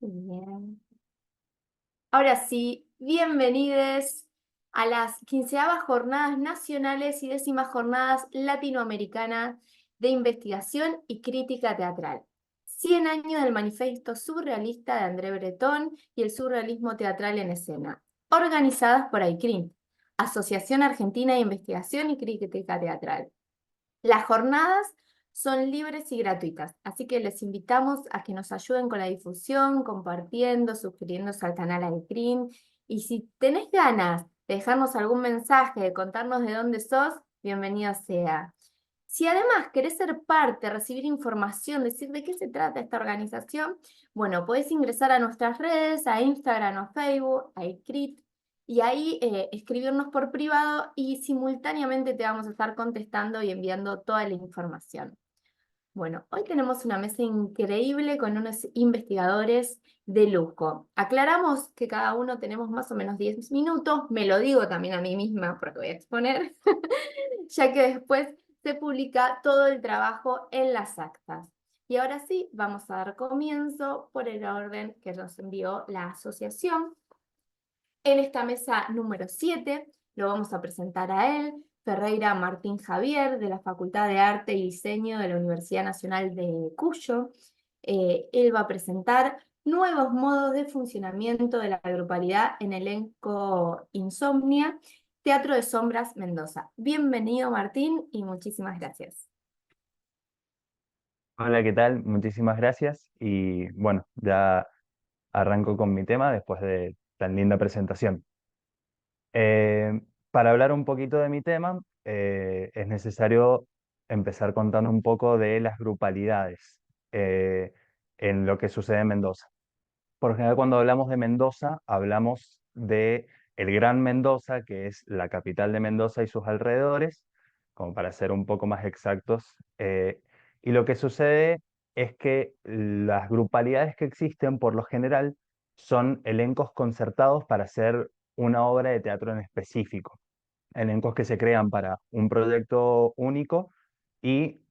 Bien. Ahora sí, bienvenidos a las 15ª Jornadas Nacionales y 10ª Jornadas Latinoamericanas de Investigación y Crítica Teatral. 100 años del Manifiesto Surrealista de André Breton y el surrealismo teatral en escena, organizadas por AICRIM, Asociación Argentina de Investigación y Crítica Teatral. Las jornadas son libres y gratuitas, así que les invitamos a que nos ayuden con la difusión, compartiendo, suscribiéndose al canal AICRIM. Y si tenés ganas de dejarnos algún mensaje, de contarnos de dónde sos, bienvenido sea. Si además querés ser parte, recibir información, decir de qué se trata esta organización, bueno, podés ingresar a nuestras redes, a Instagram o Facebook, a ICRIT, y ahí escribirnos por privado y simultáneamente te vamos a estar contestando y enviando toda la información. Bueno, hoy tenemos una mesa increíble con unos investigadores de lujo. Aclaramos que cada uno tenemos más o menos 10 minutos, me lo digo también a mí misma porque voy a exponer, ya que después se publica todo el trabajo en las actas. Y ahora sí, vamos a dar comienzo por el orden que nos envió la asociación. En esta mesa número 7 lo vamos a presentar a él, Ferreira Martín Javier, de la Facultad de Arte y Diseño de la Universidad Nacional de Cuyo. Él va a presentar nuevos modos de funcionamiento de la grupalidad en elenco Insomnia, Teatro de Sombras Mendoza. Bienvenido, Martín, y muchísimas gracias. Hola, ¿qué tal? Muchísimas gracias. Y bueno, ya arranco con mi tema después de tan linda presentación. Para hablar un poquito de mi tema, es necesario empezar contando un poco de las grupalidades en lo que sucede en Mendoza. Por lo general, cuando hablamos de Mendoza, hablamos de el Gran Mendoza, que es la capital de Mendoza y sus alrededores, como para ser un poco más exactos. Y lo que sucede es que las grupalidades que existen, por lo general, son elencos concertados para hacer una obra de teatro en específico. Elencos que se crean para un proyecto único y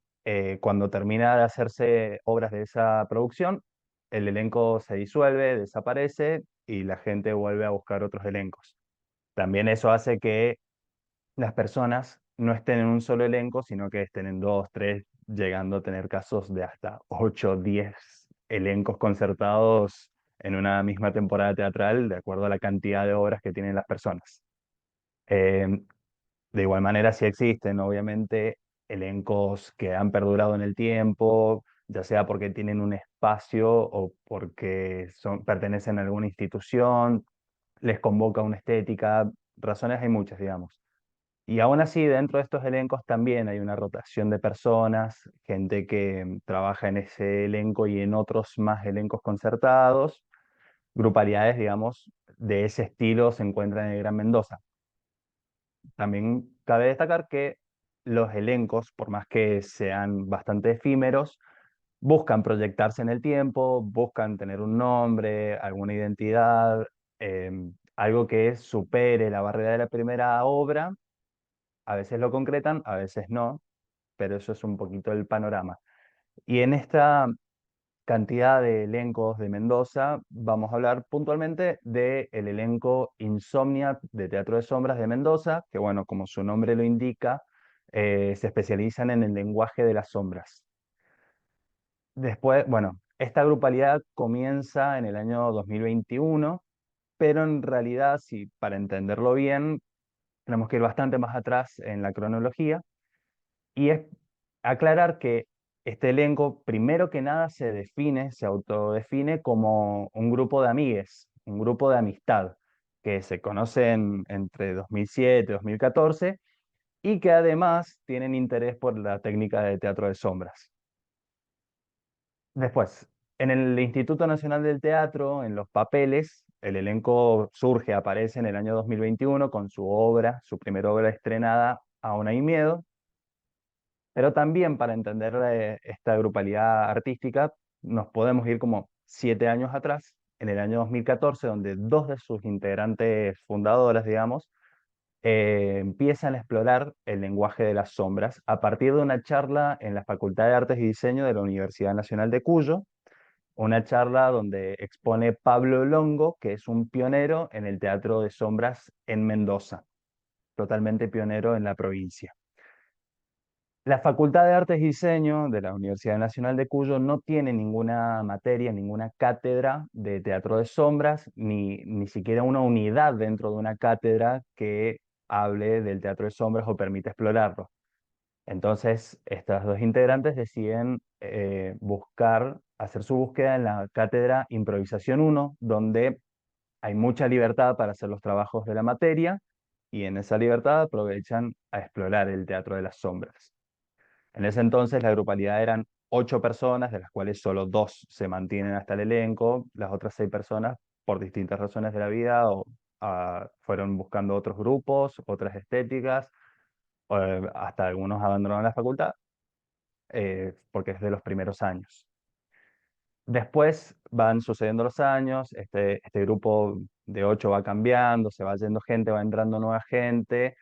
cuando termina de hacerse obras de esa producción, el elenco se disuelve, desaparece y la gente vuelve a buscar otros elencos. También eso hace que las personas no estén en un solo elenco, sino que estén en dos, tres, llegando a tener casos de hasta 8, 10 elencos concertados en una misma temporada teatral, de acuerdo a la cantidad de obras que tienen las personas. Eh, de igual manera, sí existen, obviamente, elencos que han perdurado en el tiempo, ya sea porque tienen un espacio o porque pertenecen a alguna institución, les convoca una estética, razones hay muchas, digamos. Y aún así, dentro de estos elencos también hay una rotación de personas, gente que trabaja en ese elenco y en otros más elencos concertados, grupalidades, digamos, de ese estilo se encuentran en el Gran Mendoza. También cabe destacar que los elencos, por más que sean bastante efímeros, buscan proyectarse en el tiempo, buscan tener un nombre, alguna identidad, eh, algo que supere la barrera de la primera obra. A veces lo concretan, a veces no, pero eso es un poquito el panorama. Y en esta cantidad de elencos de Mendoza, vamos a hablar puntualmente del elenco Insomnia de Teatro de Sombras de Mendoza, que bueno, como su nombre lo indica, se especializan en el lenguaje de las sombras. Después, bueno, esta grupalidad comienza en el año 2021, pero en realidad, si para entenderlo bien, tenemos que ir bastante más atrás en la cronología. Y es aclarar que este elenco, primero que nada, se autodefine como un grupo de amigues, un grupo de amistad, que se conocen entre 2007 y 2014 y que además tienen interés por la técnica de teatro de sombras. Después, en el Instituto Nacional del Teatro, en los papeles, el elenco surge, aparece en el año 2021 con su obra, su primera obra estrenada, Aún hay miedo. Pero también para entender esta grupalidad artística, nos podemos ir como 7 años atrás, en el año 2014, donde dos de sus integrantes fundadoras, digamos, empiezan a explorar el lenguaje de las sombras a partir de una charla en la Facultad de Artes y Diseño de la Universidad Nacional de Cuyo, una charla donde expone Pablo Longo, que es un pionero en el teatro de sombras en Mendoza, totalmente pionero en la provincia. La Facultad de Artes y Diseño de la Universidad Nacional de Cuyo no tiene ninguna materia, ninguna cátedra de teatro de sombras, ni siquiera una unidad dentro de una cátedra que hable del teatro de sombras o permita explorarlo. Entonces, estas dos integrantes deciden hacer su búsqueda en la cátedra Improvisación 1, donde hay mucha libertad para hacer los trabajos de la materia y en esa libertad aprovechan a explorar el teatro de las sombras. En ese entonces la grupalidad eran 8 personas, de las cuales solo 2 se mantienen hasta el elenco, las otras 6 personas, por distintas razones de la vida, fueron buscando otros grupos, otras estéticas, hasta algunos abandonaron la facultad, porque es de los primeros años. Después van sucediendo los años, este grupo de 8 va cambiando, se va yendo gente, va entrando nueva gente,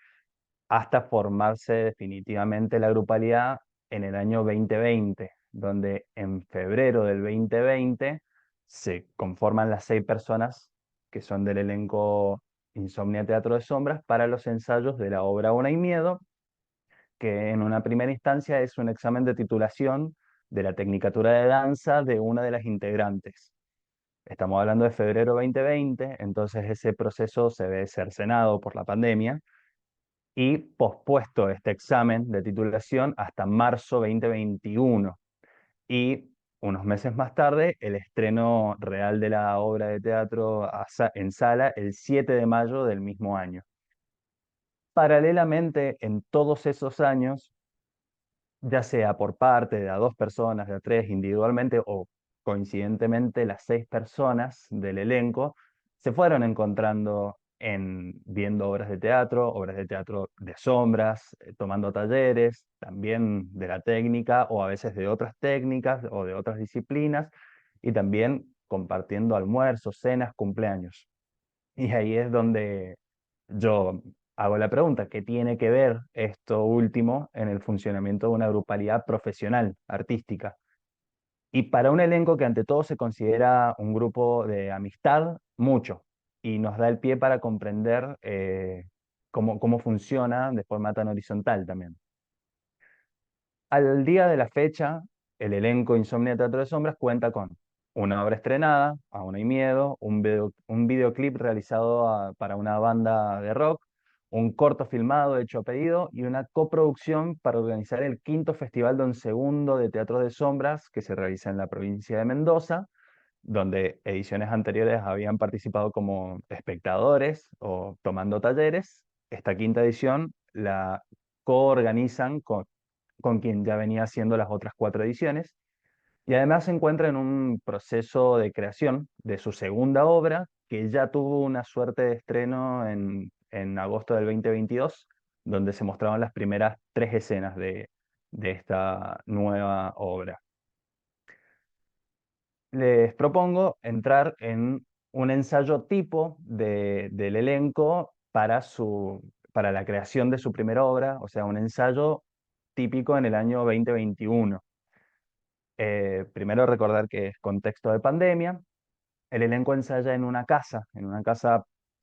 hasta formarse definitivamente la grupalidad en el año 2020, donde en febrero del 2020 se conforman las 6 personas que son del elenco Insomnia Teatro de Sombras para los ensayos de la obra Una y Miedo, que en una primera instancia es un examen de titulación de la Tecnicatura de Danza de una de las integrantes. Estamos hablando de febrero 2020, entonces ese proceso se ve cercenado por la pandemia y pospuesto este examen de titulación hasta marzo 2021. Y unos meses más tarde, el estreno real de la obra de teatro en sala el 7 de mayo del mismo año. Paralelamente, en todos esos años, ya sea por parte de a 2 personas, de a 3 individualmente o coincidentemente las 6 personas del elenco se fueron encontrando en viendo obras de teatro de sombras, tomando talleres, también de la técnica o a veces de otras técnicas o de otras disciplinas y también compartiendo almuerzos, cenas, cumpleaños. Y ahí es donde yo hago la pregunta, ¿qué tiene que ver esto último en el funcionamiento de una grupalidad profesional, artística? Y para un elenco que ante todo se considera un grupo de amistad, mucho. Y nos da el pie para comprender cómo funciona de forma tan horizontal también. Al día de la fecha, el elenco Insomnia Teatro de Sombras cuenta con una obra estrenada, Aún hay miedo, un videoclip realizado para una banda de rock, un corto filmado hecho a pedido y una coproducción para organizar el quinto Festival Don Segundo de Teatro de Sombras que se realiza en la provincia de Mendoza, donde ediciones anteriores habían participado como espectadores o tomando talleres. Esta quinta edición la coorganizan con quien ya venía haciendo las otras 4 ediciones. Y además se encuentra en un proceso de creación de su segunda obra, que ya tuvo una suerte de estreno en agosto del 2022, donde se mostraron las primeras 3 escenas de esta nueva obra. Les propongo entrar en un ensayo tipo del elenco para la creación de su primera obra, o sea, un ensayo típico en el año 2021. Primero recordar que es contexto de pandemia. El elenco ensaya en una casa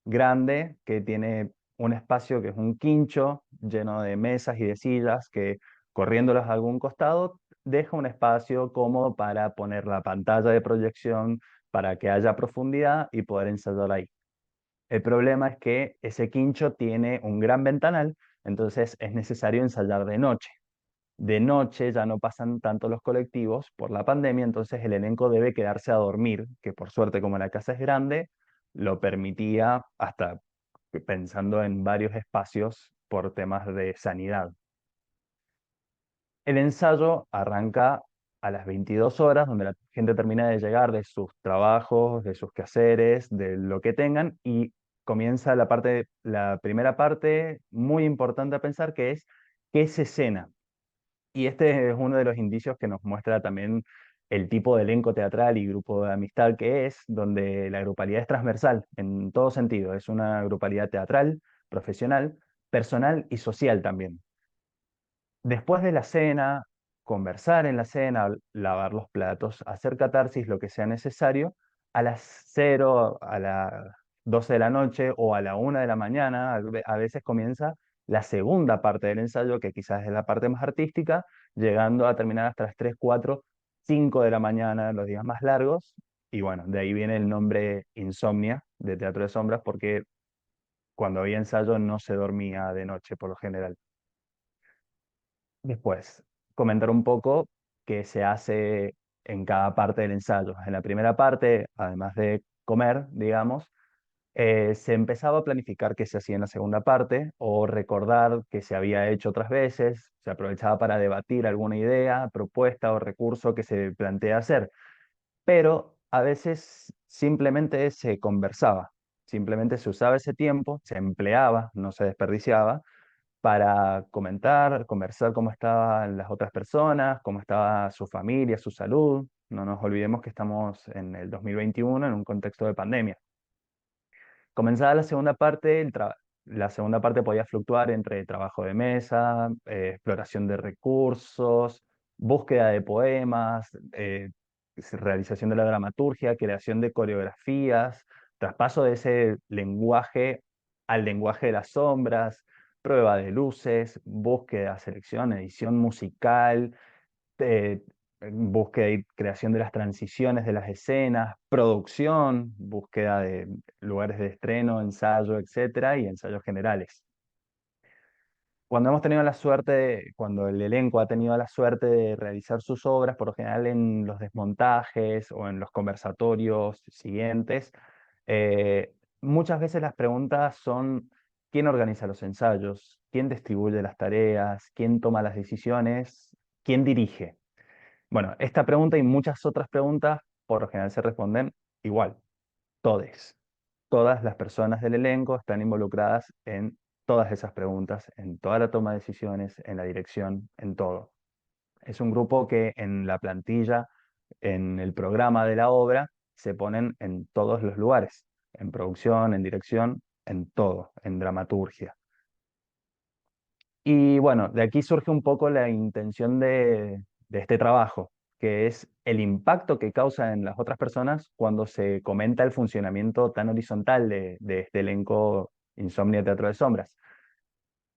grande que tiene un espacio que es un quincho lleno de mesas y de sillas que corriéndolas a algún costado deja un espacio cómodo para poner la pantalla de proyección para que haya profundidad y poder ensayar ahí. El problema es que ese quincho tiene un gran ventanal, entonces es necesario ensayar de noche. De noche ya no pasan tanto los colectivos por la pandemia, entonces el elenco debe quedarse a dormir, que por suerte como la casa es grande, lo permitía hasta pensando en varios espacios por temas de sanidad. El ensayo arranca a las 22 horas, donde la gente termina de llegar de sus trabajos, de sus quehaceres, de lo que tengan, y comienza la primera parte muy importante a pensar, que es qué se escena. Y este es uno de los indicios que nos muestra también el tipo de elenco teatral y grupo de amistad que es, donde la grupalidad es transversal en todo sentido. Es una grupalidad teatral, profesional, personal y social también. Después de la cena, conversar en la cena, lavar los platos, hacer catarsis, lo que sea necesario, a las 0, a las 12 de la noche o a la 1 de la mañana, a veces comienza la segunda parte del ensayo, que quizás es la parte más artística, llegando a terminar hasta las 3, 4, 5 de la mañana, los días más largos. Y bueno, de ahí viene el nombre Insomnia de Teatro de Sombras, porque cuando había ensayo no se dormía de noche por lo general. Después, comentar un poco qué se hace en cada parte del ensayo. En la primera parte, además de comer, digamos, se empezaba a planificar qué se hacía en la segunda parte o recordar qué se había hecho otras veces. Se aprovechaba para debatir alguna idea, propuesta o recurso que se plantea hacer. Pero a veces simplemente se conversaba, simplemente se usaba ese tiempo, se empleaba, no se desperdiciaba para comentar, conversar cómo estaban las otras personas, cómo estaba su familia, su salud. No nos olvidemos que estamos en el 2021 en un contexto de pandemia. Comenzada la segunda parte, la segunda parte podía fluctuar entre trabajo de mesa, exploración de recursos, búsqueda de poemas, realización de la dramaturgia, creación de coreografías, traspaso de ese lenguaje al lenguaje de las sombras, prueba de luces, búsqueda, selección, edición musical, eh, búsqueda y creación de las transiciones de las escenas, producción, búsqueda de lugares de estreno, ensayo, etcétera, y ensayos generales. Cuando hemos tenido la suerte, cuando el elenco ha tenido la suerte de realizar sus obras, por lo general en los desmontajes o en los conversatorios siguientes, muchas veces las preguntas son: ¿quién organiza los ensayos? ¿Quién distribuye las tareas? ¿Quién toma las decisiones? ¿Quién dirige? Bueno, esta pregunta y muchas otras preguntas por lo general se responden igual, todes. Todas las personas del elenco están involucradas en todas esas preguntas, en toda la toma de decisiones, en la dirección, en todo. Es un grupo que en la plantilla, en el programa de la obra, se ponen en todos los lugares, en producción, en dirección, en todo, en dramaturgia. Y bueno, de aquí surge un poco la intención de este trabajo, que es el impacto que causa en las otras personas cuando se comenta el funcionamiento tan horizontal de este elenco Insomnia Teatro de Sombras.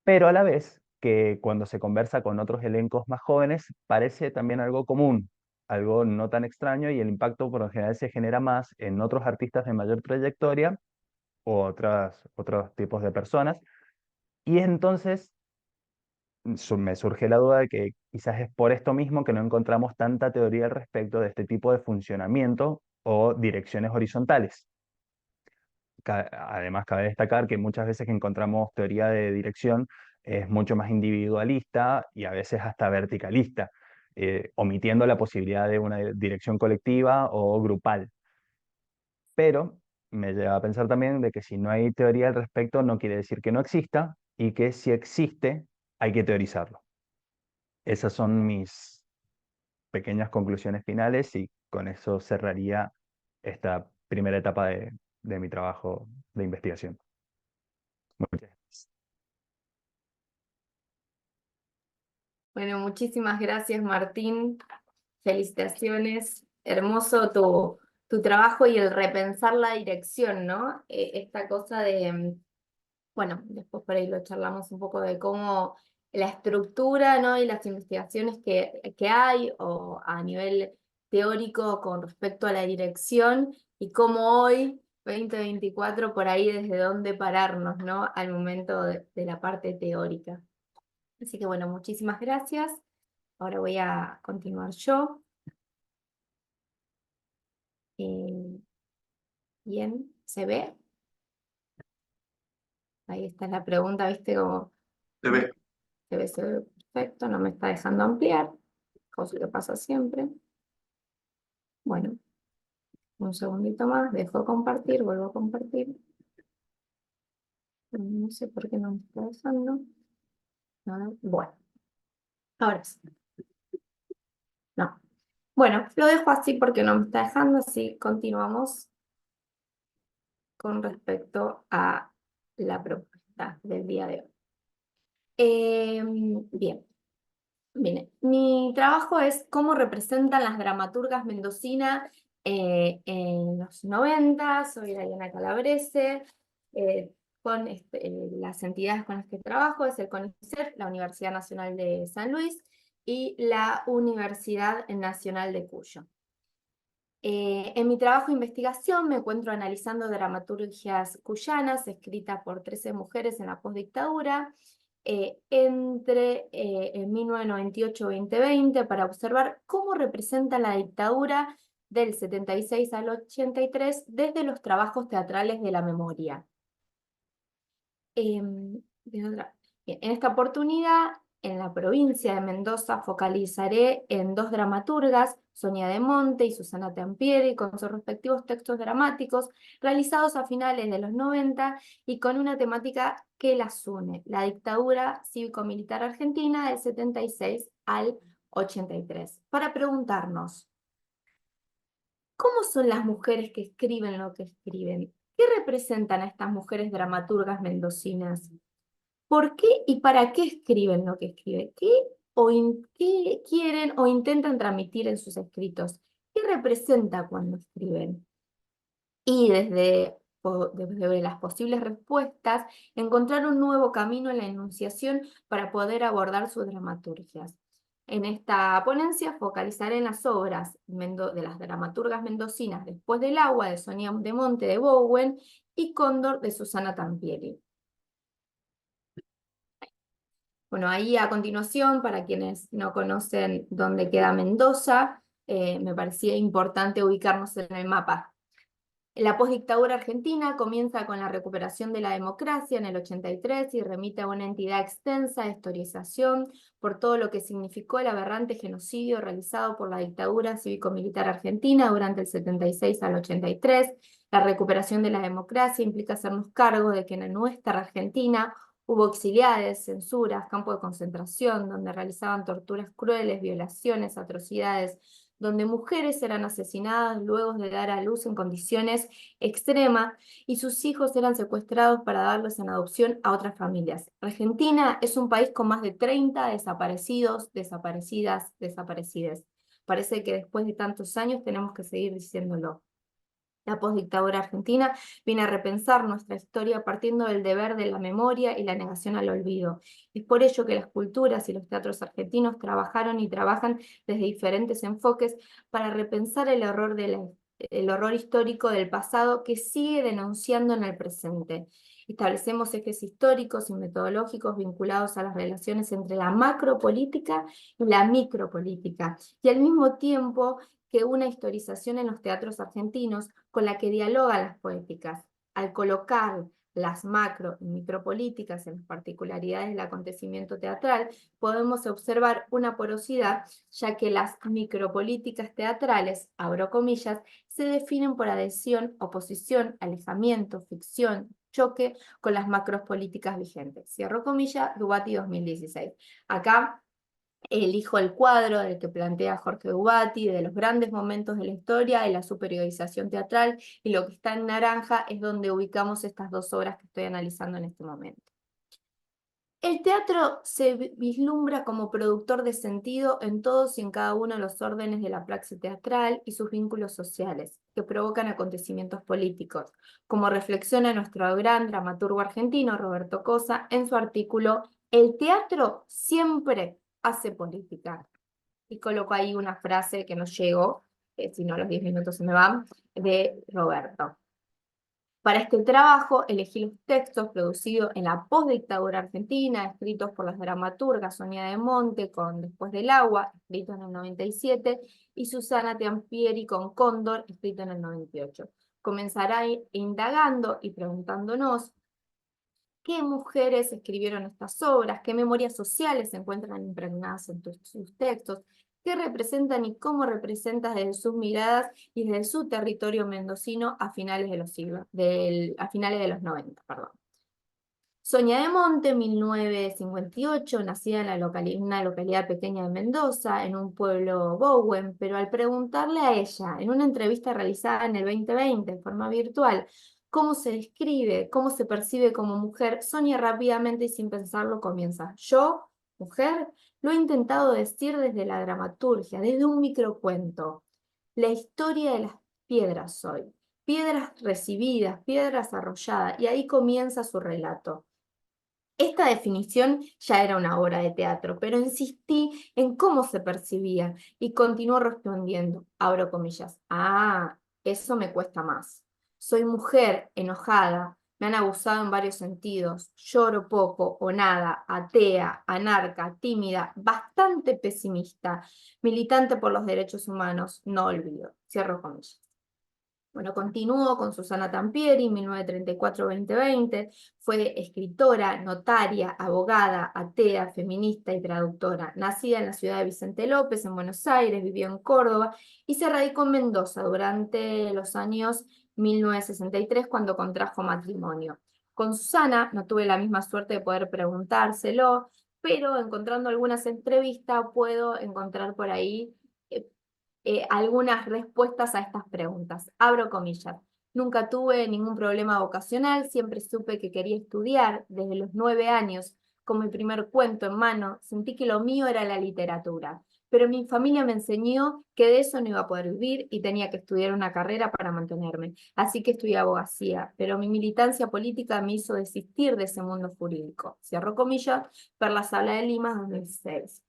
Pero a la vez que cuando se conversa con otros elencos más jóvenes parece también algo común, algo no tan extraño, y el impacto por lo general se genera más en otros artistas de mayor trayectoria o otros tipos de personas. Y entonces me surge la duda de que quizás es por esto mismo que no encontramos tanta teoría al respecto de este tipo de funcionamiento o direcciones horizontales. Además, cabe destacar que muchas veces que encontramos teoría de dirección es mucho más individualista y a veces hasta verticalista, omitiendo la posibilidad de una dirección colectiva o grupal. Pero me lleva a pensar también de que si no hay teoría al respecto no quiere decir que no exista, y que si existe hay que teorizarlo. Esas son mis pequeñas conclusiones finales y con eso cerraría esta primera etapa de mi trabajo de investigación. Muchas gracias. Bueno, muchísimas gracias, Martín. Felicitaciones. Hermoso tu trabajo y el repensar la dirección, ¿no? Esta cosa de, bueno, después por ahí lo charlamos un poco de cómo la estructura, ¿no? Y las investigaciones que hay o a nivel teórico con respecto a la dirección y cómo hoy, 2024, por ahí desde dónde pararnos, ¿no? Al momento de la parte teórica. Así que bueno, muchísimas gracias. Ahora voy a continuar yo. Eh, bien, ¿se ve? Ahí está la pregunta, ¿viste? Como, Se ve. se ve perfecto, no me está dejando ampliar, cosa que pasa siempre. Bueno, un segundito más, dejo de compartir, vuelvo a compartir. No sé por qué no me está dejando. A ver, bueno, ahora sí. No. Bueno, lo dejo así porque no me está dejando, así continuamos con respecto a la propuesta del día de hoy. Bien. Bien, mi trabajo es cómo representan las dramaturgas mendocinas en los 90. Soy Diana Calabrese, con las entidades con las que trabajo es el CONICET, la Universidad Nacional de San Luis y la Universidad Nacional de Cuyo. En mi trabajo de investigación me encuentro analizando dramaturgias cuyanas escritas por 13 mujeres en la postdictadura entre 1998 y 2020 para observar cómo representa la dictadura del 76 al 83 desde los trabajos teatrales de la memoria. Bien, en esta oportunidad, en la provincia de Mendoza, focalizaré en dos dramaturgas, Sonia de Monte y Susana Tampieri, con sus respectivos textos dramáticos, realizados a finales de los 90 y con una temática que las une, la dictadura cívico-militar argentina del 76 al 83, para preguntarnos, ¿cómo son las mujeres que escriben lo que escriben? ¿Qué representan a estas mujeres dramaturgas mendocinas? ¿Por qué y para qué escriben lo que escriben? ¿Qué quieren o intentan transmitir en sus escritos? ¿Qué representa cuando escriben? Y desde las posibles respuestas, encontrar un nuevo camino en la enunciación para poder abordar sus dramaturgias. En esta ponencia focalizaré en las obras de las dramaturgas mendocinas Después del agua, de Sonia de Monte de Bowen, y Cóndor, de Susana Tampieri. Bueno, ahí a continuación, para quienes no conocen dónde queda Mendoza, me parecía importante ubicarnos en el mapa. La postdictadura argentina comienza con la recuperación de la democracia en el 83 y remite a una entidad extensa de historización por todo lo que significó el aberrante genocidio realizado por la dictadura cívico-militar argentina durante el 76 al 83. La recuperación de la democracia implica hacernos cargo de que en nuestra Argentina hubo exiliados, censuras, campos de concentración, donde realizaban torturas crueles, violaciones, atrocidades, donde mujeres eran asesinadas luego de dar a luz en condiciones extremas y sus hijos eran secuestrados para darlos en adopción a otras familias. Argentina es un país con más de 30 desaparecidos, desaparecidas, desaparecides. Parece que después de tantos años tenemos que seguir diciéndolo. La postdictadura argentina viene a repensar nuestra historia partiendo del deber de la memoria y la negación al olvido. Es por ello que las culturas y los teatros argentinos trabajaron y trabajan desde diferentes enfoques para repensar el horror histórico del pasado que sigue denunciando en el presente. Establecemos ejes históricos y metodológicos vinculados a las relaciones entre la macropolítica y la micropolítica, y al mismo tiempo que una historización en los teatros argentinos con la que dialogan las poéticas. Al colocar las macro y micropolíticas en las particularidades del acontecimiento teatral, podemos observar una porosidad, ya que las micropolíticas teatrales, abro comillas, se definen por adhesión, oposición, alejamiento, ficción, choque con las macropolíticas vigentes. Cierro comillas, Dubati 2016. Acá elijo el cuadro del que plantea Jorge Dubati, de los grandes momentos de la historia y la superiorización teatral, y lo que está en naranja es donde ubicamos estas dos obras que estoy analizando en este momento. El teatro se vislumbra como productor de sentido en todos y en cada uno de los órdenes de la praxis teatral y sus vínculos sociales, que provocan acontecimientos políticos, como reflexiona nuestro gran dramaturgo argentino Roberto Cosa en su artículo El teatro siempre hace política. Y coloco ahí una frase que no llego, si no los 10 minutos se me van, de Roberto. Para este trabajo elegí los textos producidos en la postdictadura argentina, escritos por las dramaturgas Sonia de Monte con Después del agua, escrito en el 97, y Susana Tampieri con Cóndor, escrito en el 98. Comenzará indagando y preguntándonos qué mujeres escribieron estas obras, qué memorias sociales se encuentran impregnadas en sus textos, qué representan y cómo representan desde sus miradas y desde su territorio mendocino a finales de a finales de los 90, perdón. Sonia de Monte, 1958, nacida en una localidad pequeña de Mendoza, en un pueblo Bowen, pero al preguntarle a ella, en una entrevista realizada en el 2020 en forma virtual, cómo se describe, cómo se percibe como mujer, Sonia rápidamente y sin pensarlo comienza: yo mujer, lo he intentado decir desde la dramaturgia, desde un microcuento. La historia de las piedras soy, piedras recibidas, piedras arrolladas, y ahí comienza su relato. Esta definición ya era una obra de teatro, pero insistí en cómo se percibía y continuó respondiendo, abro comillas, eso me cuesta más. Soy mujer, enojada, me han abusado en varios sentidos, lloro poco o nada, atea, anarca, tímida, bastante pesimista, militante por los derechos humanos, no olvido, cierro comillas. Bueno, continuó con Susana Tampieri, 1934-2020, fue escritora, notaria, abogada, atea, feminista y traductora. Nacida en la ciudad de Vicente López, en Buenos Aires, vivió en Córdoba y se radicó en Mendoza durante los años 1963 cuando contrajo matrimonio. Con Susana no tuve la misma suerte de poder preguntárselo, pero encontrando algunas entrevistas puedo encontrar por ahí algunas respuestas a estas preguntas. Abro comillas. Nunca tuve ningún problema vocacional, siempre supe que quería estudiar. Desde los 9 años, con mi primer cuento en mano, sentí que lo mío era la literatura. Pero mi familia me enseñó que de eso no iba a poder vivir y tenía que estudiar una carrera para mantenerme. Así que estudié abogacía, pero mi militancia política me hizo desistir de ese mundo jurídico. Cierro comillas, per la Sala de Lima, 2006.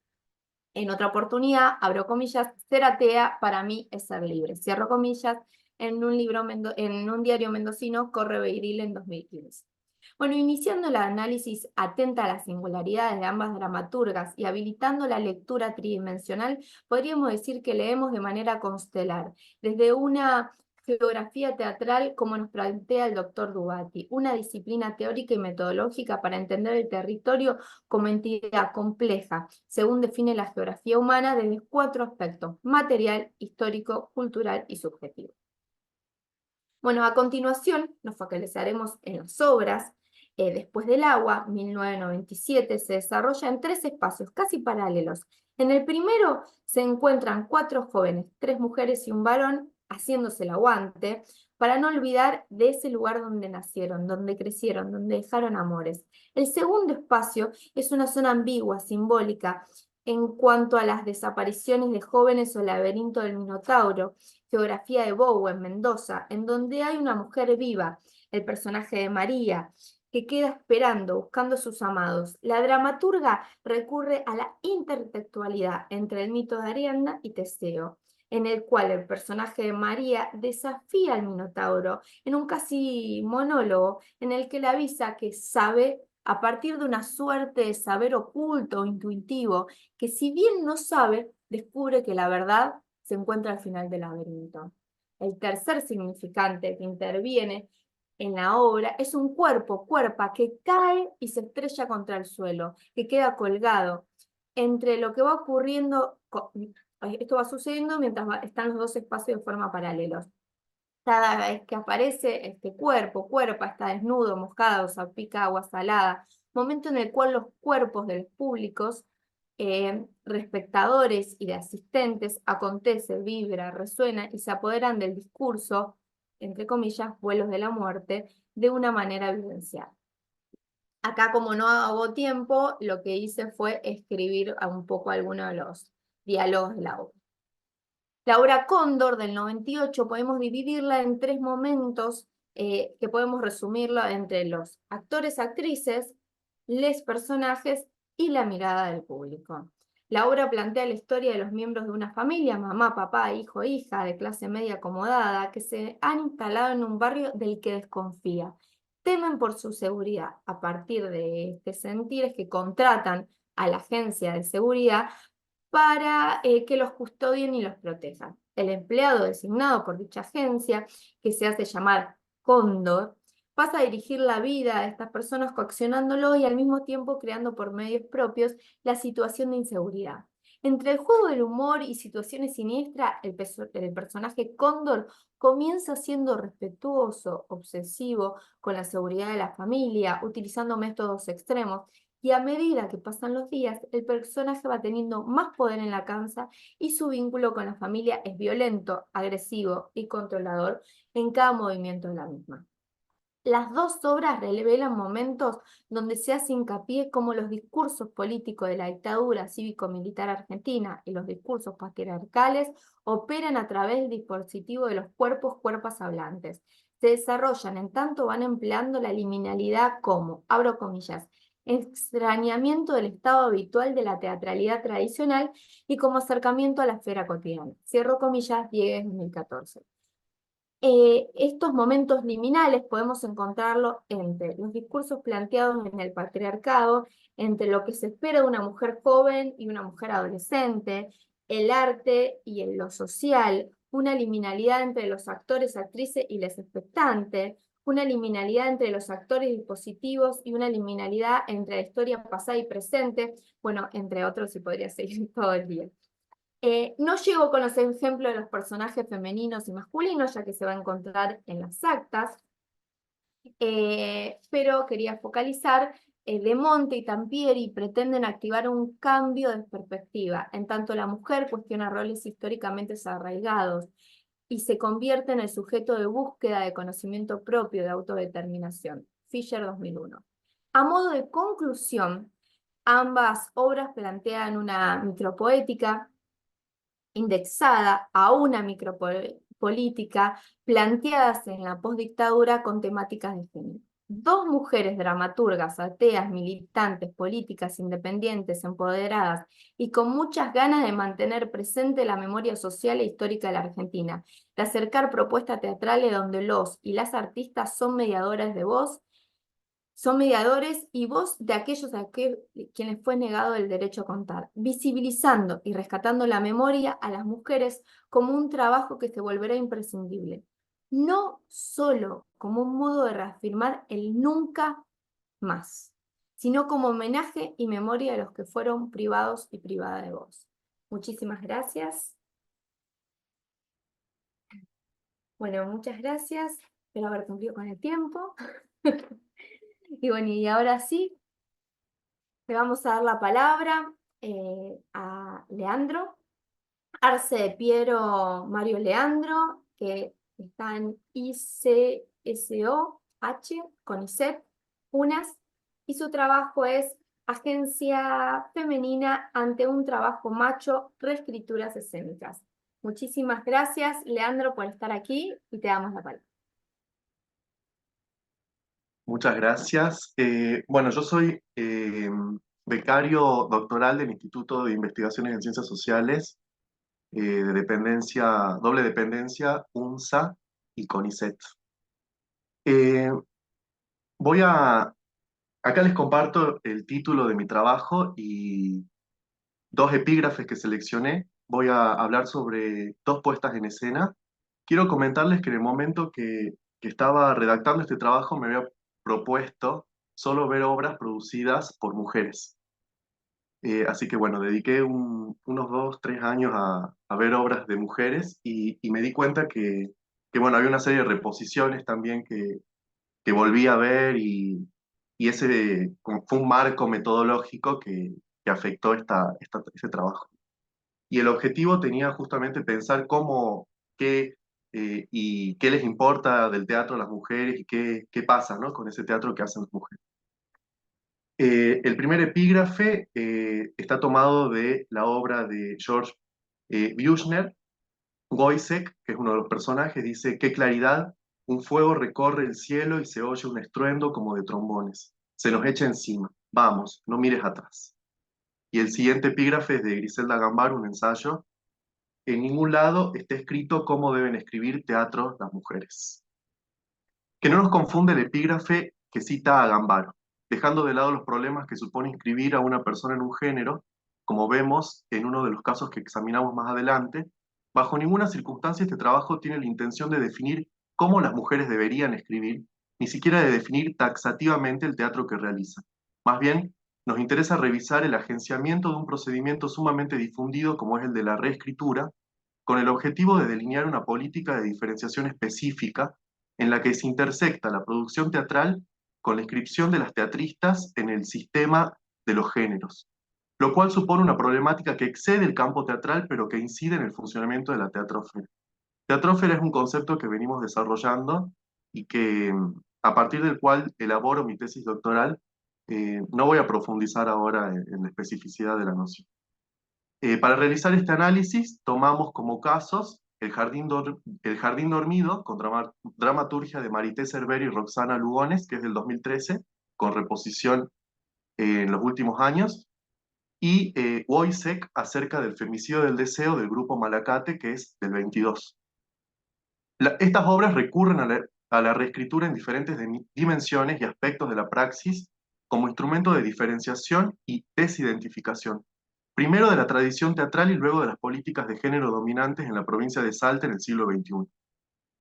En otra oportunidad, abro comillas, ser atea para mí es ser libre. Cierro comillas, en un diario mendocino, Corre Beiril en 2015. Bueno, iniciando el análisis atenta a las singularidades de ambas dramaturgas y habilitando la lectura tridimensional, podríamos decir que leemos de manera constelar, desde una geografía teatral como nos plantea el doctor Dubati, una disciplina teórica y metodológica para entender el territorio como entidad compleja, según define la geografía humana desde 4 aspectos: material, histórico, cultural y subjetivo. Bueno, a continuación nos focalizaremos en las obras. Después del agua, 1997, se desarrolla en 3 espacios casi paralelos. En el primero se encuentran 4 jóvenes, 3 mujeres y un varón, haciéndose el aguante, para no olvidar de ese lugar donde nacieron, donde crecieron, donde dejaron amores. El segundo espacio es una zona ambigua, simbólica, en cuanto a las desapariciones de jóvenes o el laberinto del Minotauro, geografía de Bowen, Mendoza, en donde hay una mujer viva, el personaje de María, que queda esperando, buscando a sus amados. La dramaturga recurre a la intertextualidad entre el mito de Ariadna y Teseo, en el cual el personaje de María desafía al Minotauro en un casi monólogo en el que le avisa que sabe, a partir de una suerte de saber oculto o intuitivo, que si bien no sabe, descubre que la verdad se encuentra al final del laberinto. El tercer significante que interviene en la obra es un cuerpa, que cae y se estrella contra el suelo, que queda colgado. Entre lo que va ocurriendo, esto va sucediendo mientras están los 2 espacios de forma paralelos. Cada vez que aparece este cuerpa está desnudo, mojado, salpica agua salada, momento en el cual los cuerpos de los públicos, espectadores y de asistentes, acontece, vibra, resuena y se apoderan del discurso, entre comillas, vuelos de la muerte, de una manera vivencial. Acá, como no hago tiempo, lo que hice fue escribir un poco algunos de los diálogos de la obra. La obra Cóndor del 98 podemos dividirla en 3 momentos que podemos resumirla entre los actores, actrices, les personajes y la mirada del público. La obra plantea la historia de los miembros de una familia, mamá, papá, hijo, hija, de clase media acomodada, que se han instalado en un barrio del que desconfía. Temen por su seguridad. A partir de este sentir es que contratan a la agencia de seguridad para que los custodien y los protejan. El empleado designado por dicha agencia, que se hace llamar Cóndor, pasa a dirigir la vida de estas personas coaccionándolo y al mismo tiempo creando por medios propios la situación de inseguridad. Entre el juego del humor y situaciones siniestras, el personaje Cóndor comienza siendo respetuoso, obsesivo con la seguridad de la familia, utilizando métodos extremos, y a medida que pasan los días, el personaje va teniendo más poder en la casa y su vínculo con la familia es violento, agresivo y controlador en cada movimiento de la misma. Las dos obras revelan momentos donde se hace hincapié cómo los discursos políticos de la dictadura cívico-militar argentina y los discursos patriarcales operan a través del dispositivo de los cuerpos hablantes. Se desarrollan en tanto van empleando la liminalidad como, abro comillas, extrañamiento del estado habitual de la teatralidad tradicional y como acercamiento a la esfera cotidiana. Cierro comillas, Diegues, 2014. Estos momentos liminales podemos encontrarlo entre los discursos planteados en el patriarcado, entre lo que se espera de una mujer joven y una mujer adolescente, el arte y en lo social, una liminalidad entre los actores, actrices y les expectantes, una liminalidad entre los actores dispositivos y una liminalidad entre la historia pasada y presente, bueno, entre otros, y podría seguir todo el día. No llego con los ejemplos de los personajes femeninos y masculinos, ya que se va a encontrar en las actas, pero quería focalizar. De Monte y Tampieri pretenden activar un cambio de perspectiva, en tanto la mujer cuestiona roles históricamente arraigados y se convierte en el sujeto de búsqueda de conocimiento propio de autodeterminación. Fisher, 2001. A modo de conclusión, ambas obras plantean una micropoética indexada a una micropolítica planteadas en la postdictadura con temáticas de género. Dos mujeres dramaturgas, ateas, militantes, políticas, independientes, empoderadas y con muchas ganas de mantener presente la memoria social e histórica de la Argentina, de acercar propuestas teatrales donde los y las artistas son mediadoras de voz, son mediadores y voz de aquellos a quienes fue negado el derecho a contar, visibilizando y rescatando la memoria a las mujeres como un trabajo que se volverá imprescindible, no solo como un modo de reafirmar el nunca más, sino como homenaje y memoria a los que fueron privados y privadas de voz. Muchísimas gracias. Bueno, muchas gracias. Espero haber cumplido con el tiempo. Y bueno, y ahora sí, le vamos a dar la palabra a Leandro, Arce de Piero Mario Leandro, que está en ICSOH, CONICET, UNAS, y su trabajo es Agencia Femenina ante un trabajo macho, reescrituras escénicas. Muchísimas gracias, Leandro, por estar aquí y te damos la palabra. Muchas gracias. Bueno, yo soy becario doctoral del Instituto de Investigaciones en Ciencias Sociales, de dependencia, doble dependencia, UNSA y CONICET. Eh, voy a, acá les comparto el título de mi trabajo y dos epígrafes que seleccioné. Voy a hablar sobre dos puestas en escena. Quiero comentarles que en el momento que estaba redactando este trabajo me había propuesto solo ver obras producidas por mujeres. Así que bueno, dediqué unos 2, 3 años a ver obras de mujeres y me di cuenta que bueno, había una serie de reposiciones también que volví a ver y ese como fue un marco metodológico que afectó este trabajo. Y el objetivo tenía justamente pensar y qué les importa del teatro a las mujeres y qué pasa, ¿no? Con ese teatro que hacen las mujeres. El primer epígrafe está tomado de la obra de George Büchner. Goisek, que es uno de los personajes, dice: qué claridad, un fuego recorre el cielo y se oye un estruendo como de trombones. Se nos echa encima. Vamos, no mires atrás. Y el siguiente epígrafe es de Griselda Gambar, un ensayo. En ningún lado está escrito cómo deben escribir teatro las mujeres. Que no nos confunde el epígrafe que cita a Gambaro, dejando de lado los problemas que supone inscribir a una persona en un género, como vemos en uno de los casos que examinamos más adelante. Bajo ninguna circunstancia este trabajo tiene la intención de definir cómo las mujeres deberían escribir, ni siquiera de definir taxativamente el teatro que realizan. Más bien, nos interesa revisar el agenciamiento de un procedimiento sumamente difundido como es el de la reescritura, con el objetivo de delinear una política de diferenciación específica en la que se intersecta la producción teatral con la inscripción de las teatristas en el sistema de los géneros, lo cual supone una problemática que excede el campo teatral, pero que incide en el funcionamiento de la teatrófera. Teatrófera es un concepto que venimos desarrollando y que a partir del cual elaboro mi tesis doctoral. No voy a profundizar ahora en la especificidad de la noción. Para realizar este análisis, tomamos como casos el Jardín Dormido, con dramaturgia de Marité Cervero y Roxana Lugones, que es del 2013, con reposición en los últimos años, y Wojciech, acerca del femicidio del deseo, del grupo Malacate, que es del 22. Estas obras recurren a la reescritura en diferentes dimensiones y aspectos de la praxis como instrumento de diferenciación y desidentificación, primero de la tradición teatral y luego de las políticas de género dominantes en la provincia de Salta en el siglo XXI.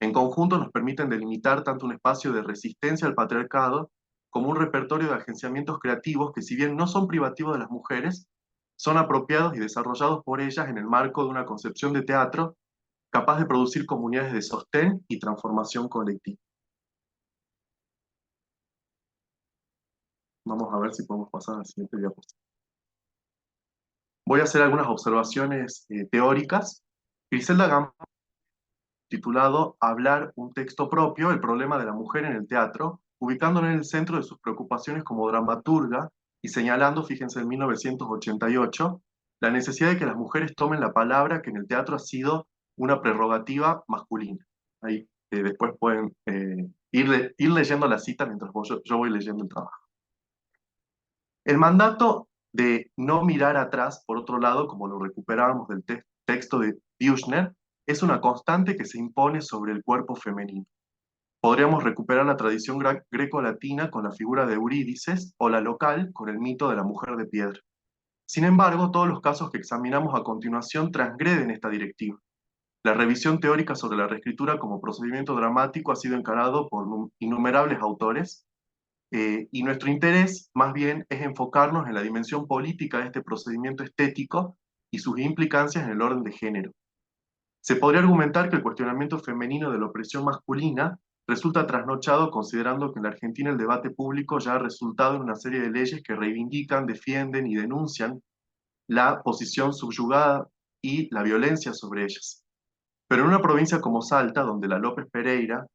En conjunto nos permiten delimitar tanto un espacio de resistencia al patriarcado como un repertorio de agenciamientos creativos que, si bien no son privativos de las mujeres, son apropiados y desarrollados por ellas en el marco de una concepción de teatro capaz de producir comunidades de sostén y transformación colectiva. Vamos a ver si podemos pasar al siguiente diapositiva. Voy a hacer algunas observaciones teóricas. Griselda Gamba, titulado Hablar un texto propio, el problema de la mujer en el teatro, ubicándolo en el centro de sus preocupaciones como dramaturga y señalando, fíjense, en 1988, la necesidad de que las mujeres tomen la palabra, que en el teatro ha sido una prerrogativa masculina. Ahí después pueden ir leyendo la cita mientras yo voy leyendo el trabajo. El mandato de no mirar atrás, por otro lado, como lo recuperábamos del texto de Büchner, es una constante que se impone sobre el cuerpo femenino. Podríamos recuperar la tradición greco-latina con la figura de Eurídice o la local con el mito de la mujer de piedra. Sin embargo, todos los casos que examinamos a continuación transgreden esta directiva. La revisión teórica sobre la reescritura como procedimiento dramático ha sido encarado por innumerables autores, y nuestro interés más bien es enfocarnos en la dimensión política de este procedimiento estético y sus implicancias en el orden de género. Se podría argumentar que el cuestionamiento femenino de la opresión masculina resulta trasnochado considerando que en la Argentina el debate público ya ha resultado en una serie de leyes que reivindican, defienden y denuncian la posición subyugada y la violencia sobre ellas. Pero en una provincia como Salta, donde la López Pereira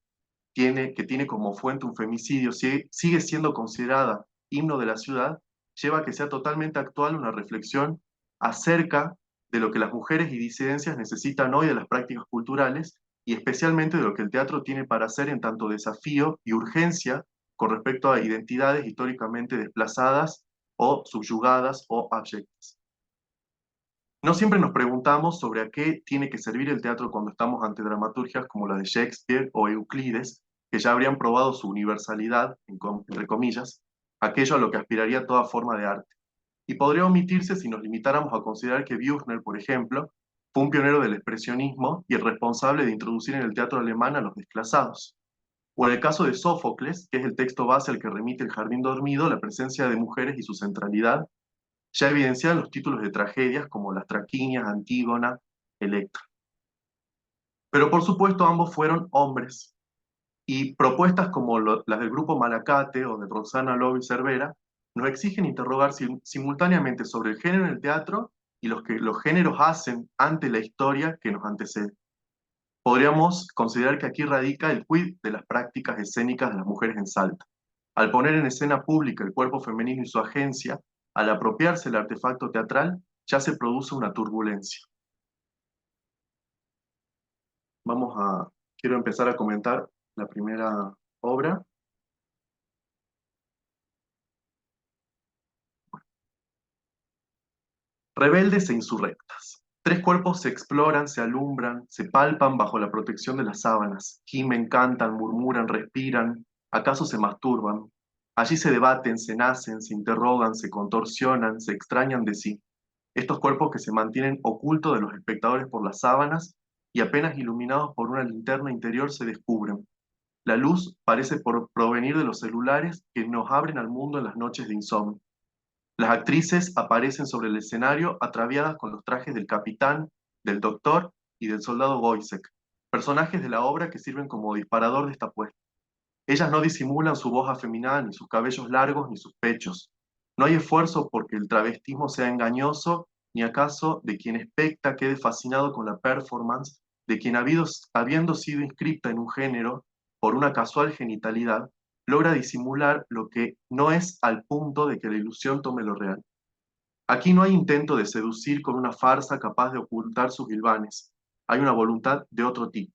que tiene como fuente un femicidio, sigue siendo considerada himno de la ciudad, lleva a que sea totalmente actual una reflexión acerca de lo que las mujeres y disidencias necesitan hoy de las prácticas culturales y especialmente de lo que el teatro tiene para hacer en tanto desafío y urgencia con respecto a identidades históricamente desplazadas o subyugadas o abyectas. No siempre nos preguntamos sobre a qué tiene que servir el teatro cuando estamos ante dramaturgias como la de Shakespeare o Euclides, que ya habrían probado su universalidad, entre comillas, aquello a lo que aspiraría toda forma de arte. Y podría omitirse si nos limitáramos a considerar que Büchner, por ejemplo, fue un pionero del expresionismo y el responsable de introducir en el teatro alemán a los desclasados. O en el caso de Sófocles, que es el texto base al que remite El Jardín Dormido, la presencia de mujeres y su centralidad ya evidencian los títulos de tragedias como Las Traquinias, Antígona, Electra. Pero por supuesto ambos fueron hombres, y propuestas como las del grupo Malacate o de Roxana Lobo y Cervera nos exigen interrogar simultáneamente sobre el género en el teatro y lo que los géneros hacen ante la historia que nos antecede. Podríamos considerar que aquí radica el quid de las prácticas escénicas de las mujeres en Salta. Al poner en escena pública el cuerpo femenino y su agencia, al apropiarse el artefacto teatral, ya se produce una turbulencia. Quiero empezar a comentar la primera obra. Rebeldes e insurrectas. Tres cuerpos se exploran, se alumbran, se palpan bajo la protección de las sábanas. Gimen, cantan, murmuran, respiran. ¿Acaso se masturban? Allí se debaten, se nacen, se interrogan, se contorsionan, se extrañan de sí. Estos cuerpos que se mantienen ocultos de los espectadores por las sábanas y apenas iluminados por una linterna interior se descubren. La luz parece provenir de los celulares que nos abren al mundo en las noches de insomnio. Las actrices aparecen sobre el escenario ataviadas con los trajes del capitán, del doctor y del soldado Wojciech, personajes de la obra que sirven como disparador de esta apuesta. Ellas no disimulan su voz afeminada, ni sus cabellos largos, ni sus pechos. No hay esfuerzo porque el travestismo sea engañoso, ni acaso de quien especta quede fascinado con la performance de quien habiendo sido inscripta en un género por una casual genitalidad, logra disimular lo que no es al punto de que la ilusión tome lo real. Aquí no hay intento de seducir con una farsa capaz de ocultar sus hilvanes. Hay una voluntad de otro tipo.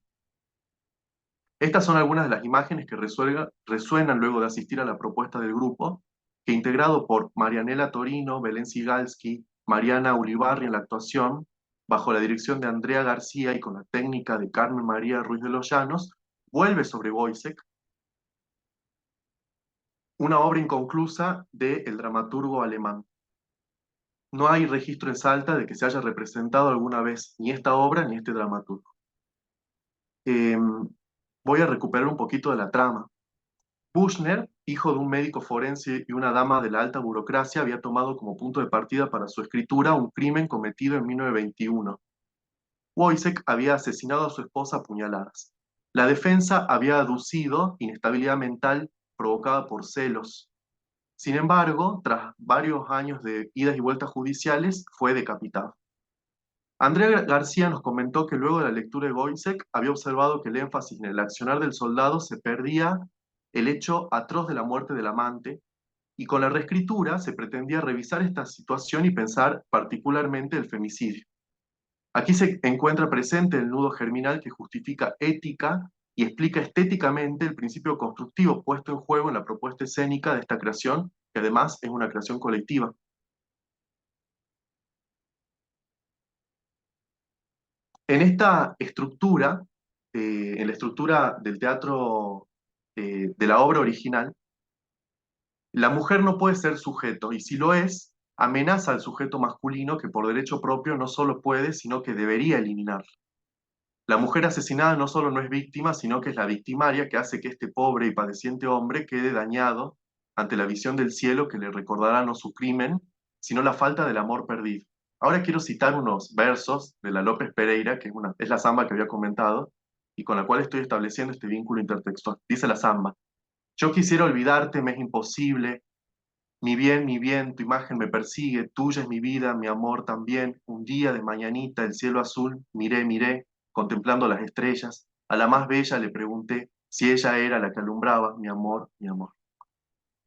Estas son algunas de las imágenes que resuenan luego de asistir a la propuesta del grupo, que integrado por Marianela Torino, Belén Sigalski, Mariana Ulibarri en la actuación, bajo la dirección de Andrea García y con la técnica de Carmen María Ruiz de los Llanos, vuelve sobre Wojciech, una obra inconclusa del dramaturgo alemán. No hay registro en Salta de que se haya representado alguna vez ni esta obra ni este dramaturgo. Eh, Voy a recuperar un poquito de la trama. Buchner, hijo de un médico forense y una dama de la alta burocracia, había tomado como punto de partida para su escritura un crimen cometido en 1921. Wojciech había asesinado a su esposa a puñaladas. La defensa había aducido inestabilidad mental provocada por celos. Sin embargo, tras varios años de idas y vueltas judiciales, fue decapitado. Andrea García nos comentó que luego de la lectura de Wojciech había observado que el énfasis en el accionar del soldado se perdía el hecho atroz de la muerte del amante, y con la reescritura se pretendía revisar esta situación y pensar particularmente el femicidio. Aquí se encuentra presente el nudo germinal que justifica ética y explica estéticamente el principio constructivo puesto en juego en la propuesta escénica de esta creación, que además es una creación colectiva. En esta estructura, en la estructura del teatro, de la obra original, la mujer no puede ser sujeto, y si lo es, amenaza al sujeto masculino que por derecho propio no solo puede, sino que debería eliminar. La mujer asesinada no solo no es víctima, sino que es la victimaria que hace que este pobre y padeciente hombre quede dañado ante la visión del cielo que le recordará no su crimen, sino la falta del amor perdido. Ahora quiero citar unos versos de la López Pereira, que es la samba que había comentado, y con la cual estoy estableciendo este vínculo intertextual. Dice la samba: yo quisiera olvidarte, me es imposible, mi bien, tu imagen me persigue, tuya es mi vida, mi amor también. Un día de mañanita, el cielo azul, miré, contemplando las estrellas. A la más bella le pregunté si ella era la que alumbraba, mi amor, mi amor.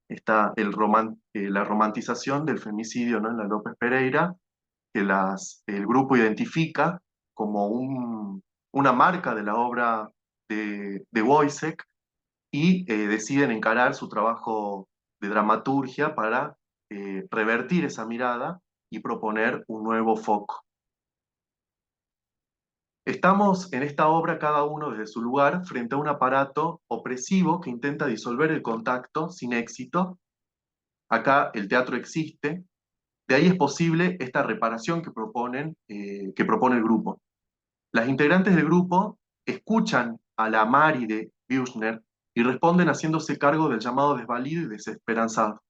Está la romantización del femicidio, ¿no? En la López Pereira, que el grupo identifica como una marca de la obra de Wojciech, y deciden encarar su trabajo de dramaturgia para revertir esa mirada y proponer un nuevo foco. Estamos en esta obra cada uno desde su lugar frente a un aparato opresivo que intenta disolver el contacto sin éxito. Acá el teatro existe, de ahí es posible esta reparación que propone el grupo. Las integrantes del grupo escuchan a la Mari de Büchner y responden haciéndose cargo del llamado desvalido y desesperanzado.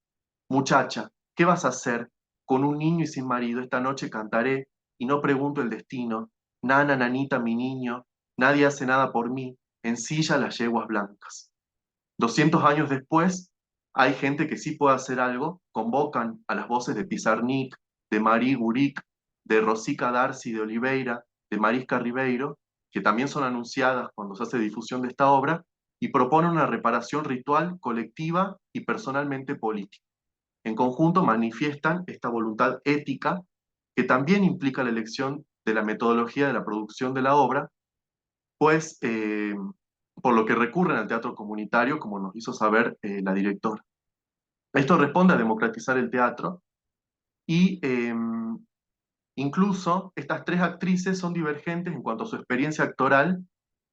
Muchacha, ¿qué vas a hacer? Con un niño y sin marido esta noche cantaré y no pregunto el destino. Nana, nanita, mi niño, nadie hace nada por mí, en silla las yeguas blancas. 200 años después, hay gente que sí puede hacer algo, convocan a las voces de Pizarnik, de Marie Guric, de Rosica Darcy de Oliveira, de Marisca Ribeiro, que también son anunciadas cuando se hace difusión de esta obra, y proponen una reparación ritual, colectiva y personalmente política. En conjunto manifiestan esta voluntad ética que también implica la elección de la metodología de la producción de la obra, pues por lo que recurren al teatro comunitario, como nos hizo saber la directora. Esto responde a democratizar el teatro y incluso estas tres actrices son divergentes en cuanto a su experiencia actoral.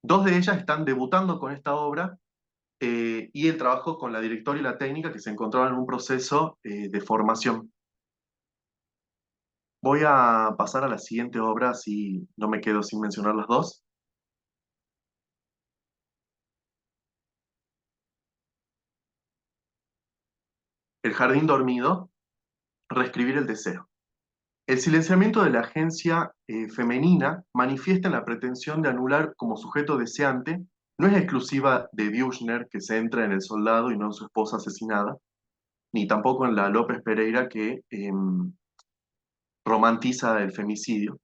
Dos de ellas están debutando con esta obra, y el trabajo con la directora y la técnica que se encontraban en un proceso de formación. Voy a pasar a la siguiente obra, si no me quedo sin mencionar las dos. El jardín dormido, reescribir el deseo. El silenciamiento de la agencia femenina manifiesta en la pretensión de anular como sujeto deseante, no es exclusiva de Büchner, que se centra en el soldado y no en su esposa asesinada, ni tampoco en la López Pereira, que romantiza el femicidio.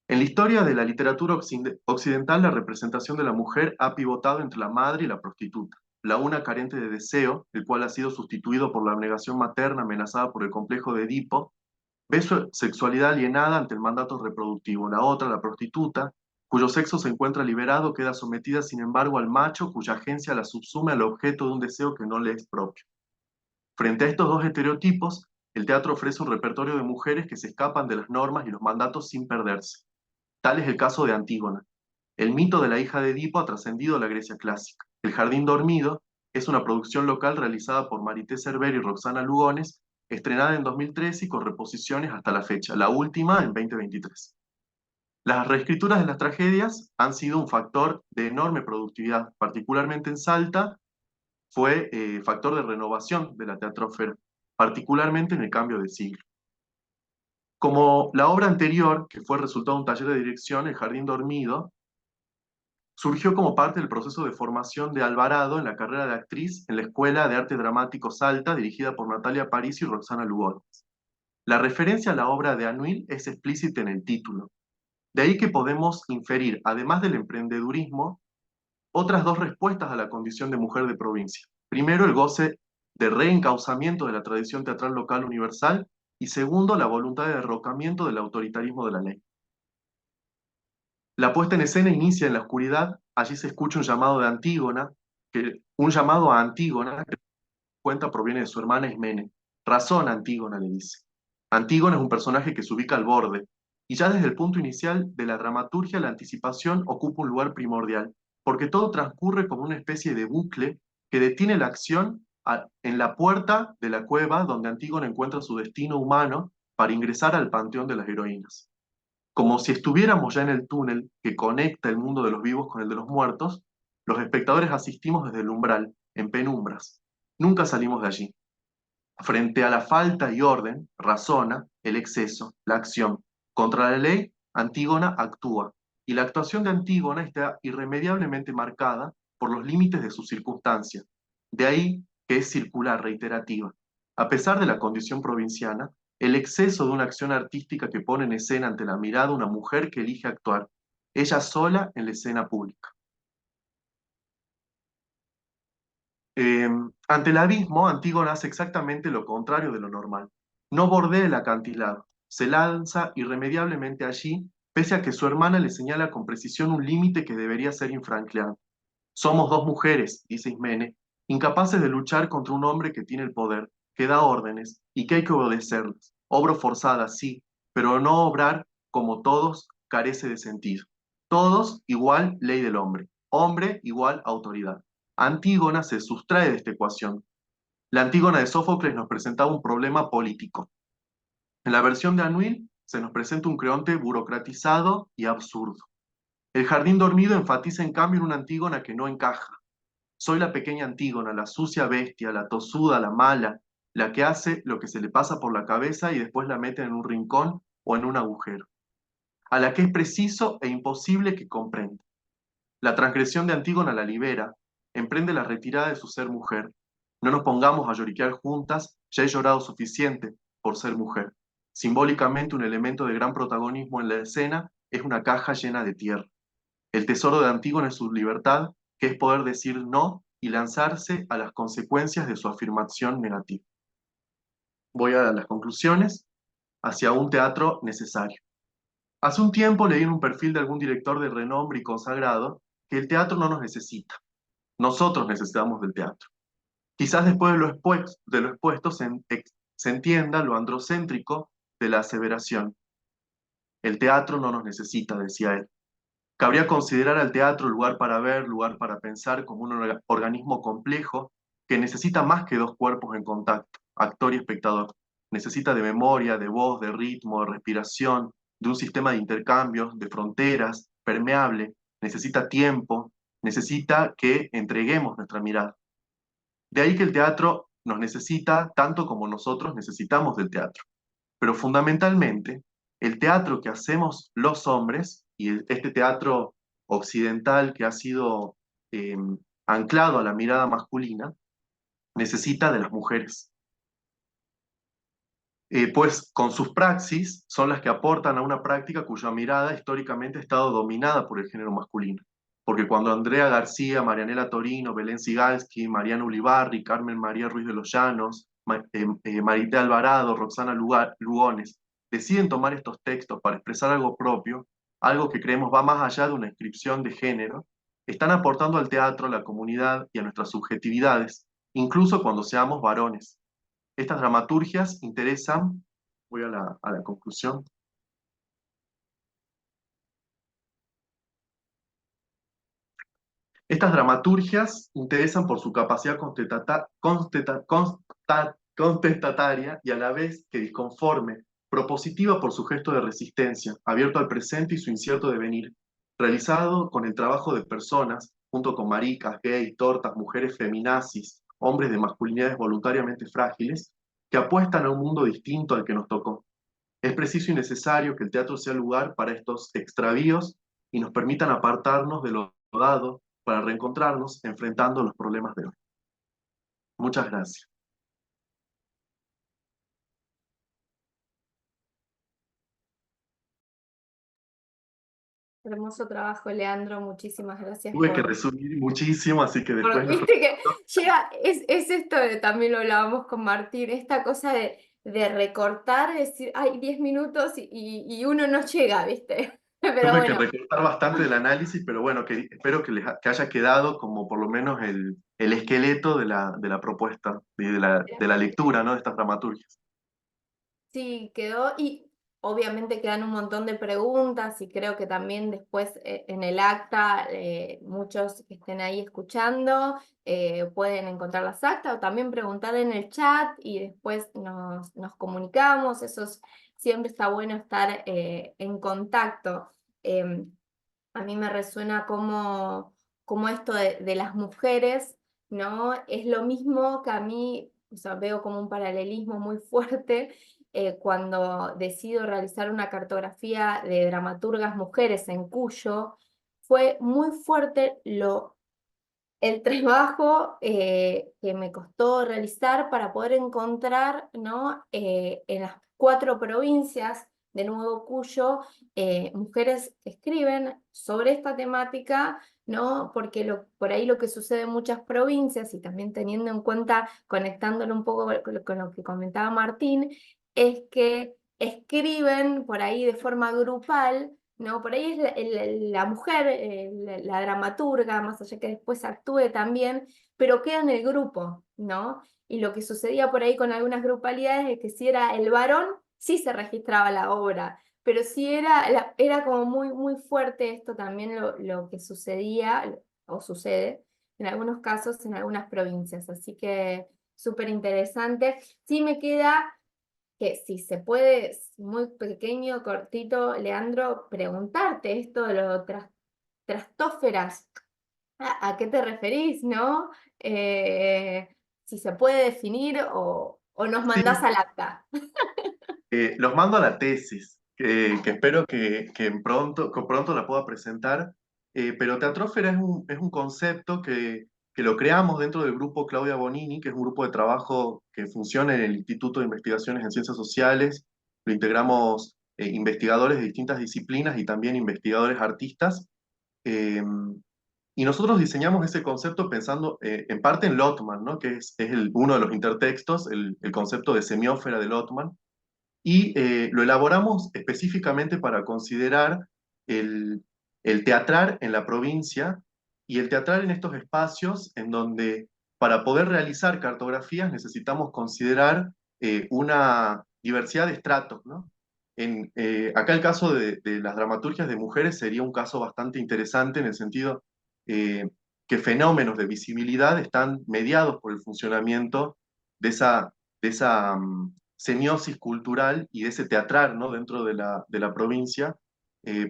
En la historia de la literatura occidental, la representación de la mujer ha pivotado entre la madre y la prostituta. la una carente de deseo, el cual ha sido sustituido por la abnegación materna amenazada por el complejo de Edipo, ve su sexualidad alienada ante el mandato reproductivo. La otra, la prostituta, cuyo sexo se encuentra liberado, queda sometida sin embargo al macho, cuya agencia la subsume al objeto de un deseo que no le es propio. Frente a estos dos estereotipos, el teatro ofrece un repertorio de mujeres que se escapan de las normas y los mandatos sin perderse. Tal es el caso de Antígona. El mito de la hija de Edipo ha trascendido la Grecia clásica. El Jardín Dormido es una producción local realizada por Marité Cervera y Roxana Lugones, estrenada en 2013 y con reposiciones hasta la fecha, la última en 2023. Las reescrituras de las tragedias han sido un factor de enorme productividad, particularmente en Salta, fue factor de renovación de la teatrosfera, particularmente en el cambio de siglo. Como la obra anterior, que fue resultado de un taller de dirección, El Jardín Dormido, surgió como parte del proceso de formación de Alvarado en la carrera de actriz en la Escuela de Arte Dramático Salta, dirigida por Natalia París y Roxana Lugones. La referencia a la obra de Anuil es explícita en el título. De ahí que podemos inferir, además del emprendedurismo, otras dos respuestas a la condición de mujer de provincia. Primero, el goce de reencauzamiento de la tradición teatral local universal y segundo, la voluntad de derrocamiento del autoritarismo de la ley. La puesta en escena inicia en la oscuridad, allí se escucha un llamado de Antígona, un llamado a Antígona que cuenta proviene de su hermana Ismene. Razón, Antígona, le dice. Antígona es un personaje que se ubica al borde, y ya desde el punto inicial de la dramaturgia la anticipación ocupa un lugar primordial, porque todo transcurre como una especie de bucle que detiene la acción en la puerta de la cueva donde Antígona encuentra su destino humano para ingresar al panteón de las heroínas. Como si estuviéramos ya en el túnel que conecta el mundo de los vivos con el de los muertos, los espectadores asistimos desde el umbral, en penumbras. Nunca salimos de allí. Frente a la falta y orden, razona el exceso, la acción. Contra la ley, Antígona actúa. Y la actuación de Antígona está irremediablemente marcada por los límites de su circunstancia. De ahí que es circular, reiterativa. A pesar de la condición provinciana, el exceso de una acción artística que pone en escena ante la mirada una mujer que elige actuar, ella sola en la escena pública. Ante el abismo, Antígona hace exactamente lo contrario de lo normal. No bordea el acantilado, se lanza irremediablemente allí, pese a que su hermana le señala con precisión un límite que debería ser infranqueable. Somos dos mujeres, dice Ismene, incapaces de luchar contra un hombre que tiene el poder, que da órdenes y que hay que obedecerlas. Obro forzada, sí, pero no obrar como todos carece de sentido. Todos igual ley del hombre, hombre igual autoridad. Antígona se sustrae de esta ecuación. La Antígona de Sófocles nos presentaba un problema político. En la versión de Anuil se nos presenta un Creonte burocratizado y absurdo. El Jardín Dormido enfatiza en cambio en una Antígona que no encaja. Soy la pequeña Antígona, la sucia bestia, la tosuda, la mala, la que hace lo que se le pasa por la cabeza y después la mete en un rincón o en un agujero, a la que es preciso e imposible que comprenda. La transgresión de Antígona la libera, emprende la retirada de su ser mujer. No nos pongamos a lloriquear juntas, ya he llorado suficiente por ser mujer. Simbólicamente, un elemento de gran protagonismo en la escena es una caja llena de tierra. El tesoro de Antígona es su libertad, que es poder decir no y lanzarse a las consecuencias de su afirmación negativa. Voy a las conclusiones hacia un teatro necesario. Hace un tiempo leí en un perfil de algún director de renombre y consagrado que el teatro no nos necesita. Nosotros necesitamos del teatro. Quizás después de lo expuesto se entienda lo androcéntrico de la aseveración. El teatro no nos necesita, decía él. Cabría considerar al teatro lugar para ver, lugar para pensar, como un organismo complejo que necesita más que dos cuerpos en contacto, actor y espectador. Necesita de memoria, de voz, de ritmo, de respiración, de un sistema de intercambios, de fronteras, permeable. Necesita tiempo, necesita que entreguemos nuestra mirada. De ahí que el teatro nos necesita tanto como nosotros necesitamos del teatro. Pero fundamentalmente, el teatro que hacemos los hombres, y este teatro occidental que ha sido eh, anclado a la mirada masculina, necesita de las mujeres. Pues con sus praxis son las que aportan a una práctica cuya mirada históricamente ha estado dominada por el género masculino. porque cuando Andrea García, Marianela Torino, Belén Sigalski, Mariana Ulibarri, Carmen María Ruiz de los Llanos, Marité Alvarado, Roxana Lugones, deciden tomar estos textos para expresar algo propio, algo que creemos va más allá de una inscripción de género, están aportando al teatro, a la comunidad y a nuestras subjetividades, incluso cuando seamos varones. Estas dramaturgias interesan, voy a la conclusión. Estas dramaturgias interesan por su capacidad contestataria y a la vez que disconforme, propositiva por su gesto de resistencia, abierto al presente y su incierto devenir, realizado con el trabajo de personas, junto con maricas, gays, tortas, mujeres feminazis, hombres de masculinidades voluntariamente frágiles, que apuestan a un mundo distinto al que nos tocó. Es preciso y necesario que el teatro sea lugar para estos extravíos y nos permitan apartarnos de lo dado para reencontrarnos enfrentando los problemas de hoy. Muchas gracias. Hermoso trabajo, Leandro. Muchísimas gracias Tuve que resumir muchísimo, así que después no. viste que llega, es esto también lo hablábamos con Martín, esta cosa de recortar, decir, ay, 10 minutos y uno no llega, ¿viste? Pero Tuve que bueno, recortar bastante del análisis, pero bueno, espero que haya quedado como por lo menos el esqueleto de la propuesta y de la lectura, ¿no? De estas dramaturgias. sí, quedó y obviamente quedan un montón de preguntas y creo que también después en el acta muchos que estén ahí escuchando pueden encontrar las actas o también preguntar en el chat y después nos comunicamos. Siempre está bueno estar en contacto. Em, a mí me resuena como esto de las mujeres, ¿no? Es lo mismo que a mí, o sea, veo como un paralelismo muy fuerte cuando decido realizar una cartografía de dramaturgas mujeres en Cuyo, fue muy fuerte el trabajo que me costó realizar para poder encontrar, ¿no? En las 4 provincias de Nuevo Cuyo, mujeres que escriben sobre esta temática, ¿no? Porque por ahí lo que sucede en muchas provincias, y también teniendo en cuenta, conectándolo un poco con lo que comentaba Martín, es que escriben por ahí de forma grupal, ¿no? Por ahí es la mujer, la dramaturga, más allá que después actúe también, pero queda en el grupo, ¿no? Y lo que sucedía por ahí con algunas grupalidades es que si era el varón, sí se registraba la obra, pero si era como muy, muy fuerte esto también lo que sucedía o sucede en algunos casos en algunas provincias, así que súper interesante. Sí me queda que si se puede, muy pequeño, cortito, Leandro, preguntarte esto de los trastóferas, ¿a qué te referís, no? Si se puede definir o nos mandás Sí, al acta. los mando a la tesis, que espero que pronto la pueda presentar, pero teatrófera es un concepto que lo creamos dentro del grupo Claudia Bonini, que es un grupo de trabajo que funciona en el Instituto de Investigaciones en Ciencias Sociales. Lo integramos investigadores de distintas disciplinas y también investigadores artistas. eh, y nosotros diseñamos ese concepto pensando en parte en Lotman, ¿no? Que es uno de los intertextos, el concepto de semiósfera de Lotman, y lo elaboramos específicamente para considerar el, el teatrar en la provincia y el teatrar en estos espacios en donde para poder realizar cartografías necesitamos considerar una diversidad de estratos, ¿no? Acá el caso de las dramaturgias de mujeres sería un caso bastante interesante en el sentido eh, que fenómenos de visibilidad están mediados por el funcionamiento de esa semiosis cultural y de ese teatrar, ¿no? Dentro de la provincia.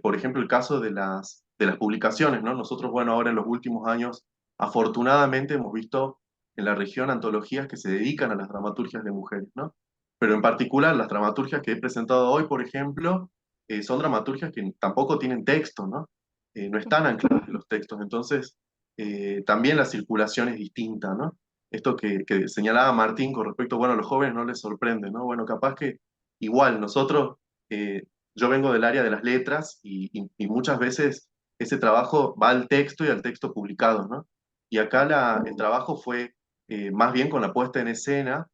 Por ejemplo, el caso de las publicaciones, ¿no? Nosotros, bueno, ahora en los últimos años, afortunadamente hemos visto en la región antologías que se dedican a las dramaturgias de mujeres, ¿no? Pero en particular las dramaturgias que he presentado hoy, por ejemplo, son dramaturgias que tampoco tienen texto, ¿no? No están ancladas en los textos, entonces también la circulación es distinta, ¿no? Esto que señalaba Martín con respecto, bueno, a los jóvenes no les sorprende, ¿no? Bueno, capaz que igual nosotros, yo vengo del área de las letras y muchas veces ese trabajo va al texto y al texto publicado, ¿no? Y acá el trabajo fue más bien con la puesta en escena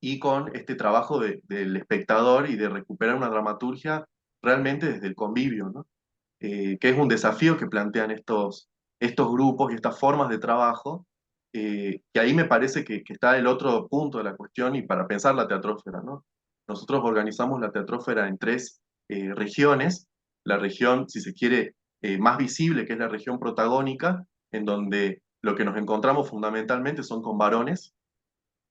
y con este trabajo del espectador y de recuperar una dramaturgia realmente desde el convivio, ¿no? Que es un desafío que plantean estos grupos y estas formas de trabajo, que ahí me parece que está el otro punto de la cuestión y para pensar la teatrósfera, ¿no? Nosotros organizamos la teatrósfera en tres regiones, la región, si se quiere, más visible, que es la región protagónica, en donde lo que nos encontramos fundamentalmente son con varones,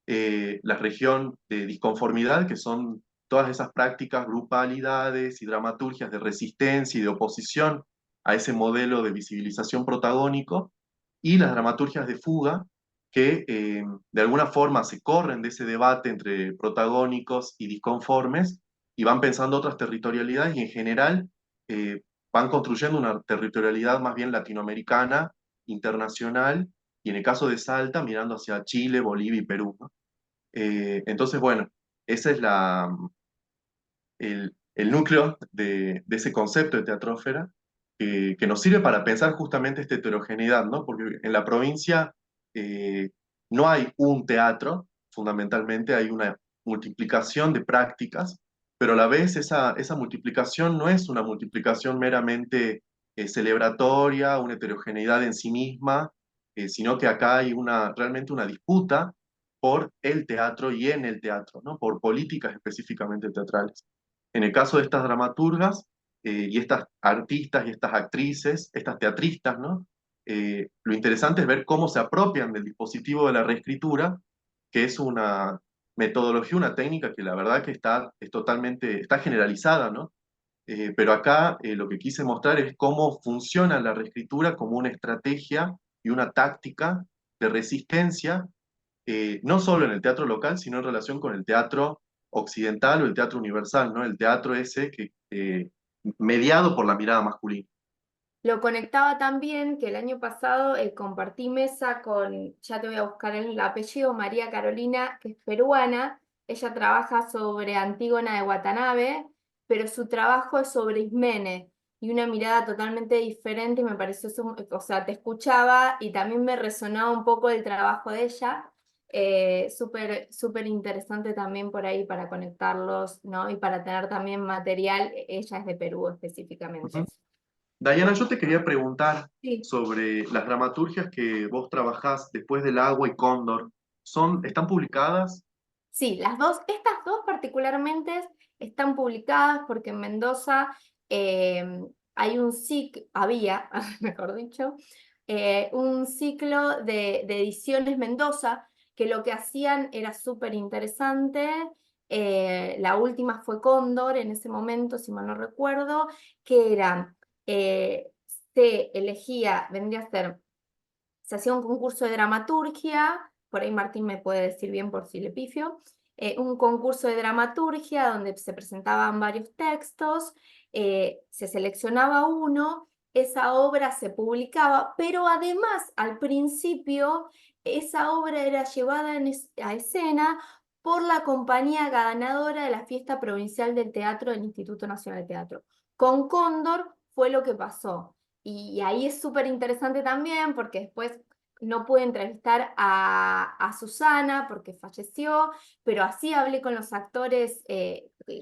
la región de disconformidad, que son todas esas prácticas, grupalidades y dramaturgias de resistencia y de oposición a ese modelo de visibilización protagónico, y las dramaturgias de fuga, que de alguna forma se corren de ese debate entre protagónicos y disconformes y van pensando otras territorialidades y en general van construyendo una territorialidad más bien latinoamericana, internacional, y en el caso de Salta, mirando hacia Chile, Bolivia y Perú, ¿no? Entonces, bueno, ese es el núcleo de ese concepto de teatrósfera que nos sirve para pensar justamente esta heterogeneidad, ¿no? Porque en la provincia no hay un teatro, fundamentalmente hay una multiplicación de prácticas, pero a la vez esa multiplicación no es una multiplicación meramente celebratoria, una heterogeneidad en sí misma, sino que acá hay realmente una disputa por el teatro y en el teatro, ¿no? Por políticas específicamente teatrales. En el caso de estas dramaturgas y estas artistas y estas actrices, estas teatristas, ¿no? Lo interesante es ver cómo se apropian del dispositivo de la reescritura, que es una metodología, una técnica que la verdad que es totalmente, está generalizada, ¿no? Pero acá lo que quise mostrar es cómo funciona la reescritura como una estrategia y una táctica de resistencia, no solo en el teatro local, sino en relación con el teatro occidental o el teatro universal, ¿no? El teatro ese mediado por la mirada masculina. Lo conectaba también que el año pasado compartí mesa con, ya te voy a buscar el apellido, María Carolina, que es peruana. Ella trabaja sobre Antígona de Watanabe, pero su trabajo es sobre Ismene y una mirada totalmente diferente y me pareció, o sea, te escuchaba y también me resonaba un poco el trabajo de ella. Súper interesante también por ahí para conectarlos, ¿no? Y para tener también material. Ella es de Perú específicamente. Ujú. Diana, yo te quería preguntar Sí. sobre las dramaturgias que vos trabajás después del Agua y Cóndor. ¿Están publicadas? Sí, estas dos particularmente están publicadas porque en Mendoza hay un ciclo, había, mejor dicho, un ciclo de ediciones Mendoza que lo que hacían era súper interesante. La última fue Cóndor en ese momento, si mal no recuerdo, que era, eh, se elegía, vendría a ser se hacía un concurso de dramaturgia, por ahí Martín me puede decir bien por si le pifio, un concurso de dramaturgia donde se presentaban varios textos, se seleccionaba uno, esa obra se publicaba, pero además al principio esa obra era llevada a escena por la compañía ganadora de la Fiesta Provincial del Teatro del Instituto Nacional de Teatro. Con Cóndor fue lo que pasó. Y ahí es súper interesante también porque después no pude entrevistar a Susana porque falleció, pero así hablé con los actores,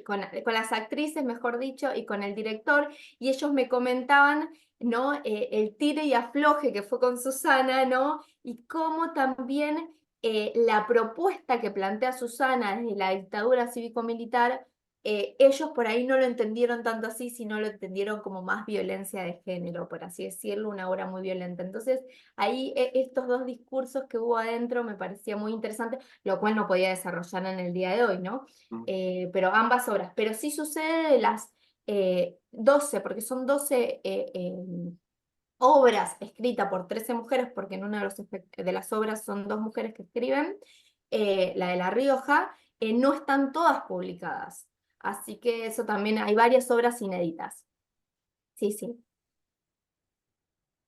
con las actrices, mejor dicho, y con el director, y ellos me comentaban, ¿no? El tire y afloje que fue con Susana, ¿no? Y cómo también la propuesta que plantea Susana desde la dictadura cívico-militar ellos por ahí no lo entendieron tanto así, sino lo entendieron como más violencia de género, por así decirlo, una obra muy violenta. Entonces, ahí estos dos discursos que hubo adentro me parecía muy interesante, lo cual no podía desarrollar en el día de hoy, ¿no? Mm. Pero ambas obras. Pero sí sucede de las 12, porque son 12 obras escritas por 13 mujeres, porque en una de las obras son dos mujeres que escriben, la de La Rioja, no están todas publicadas. Así que eso también, hay varias obras inéditas. Sí, sí.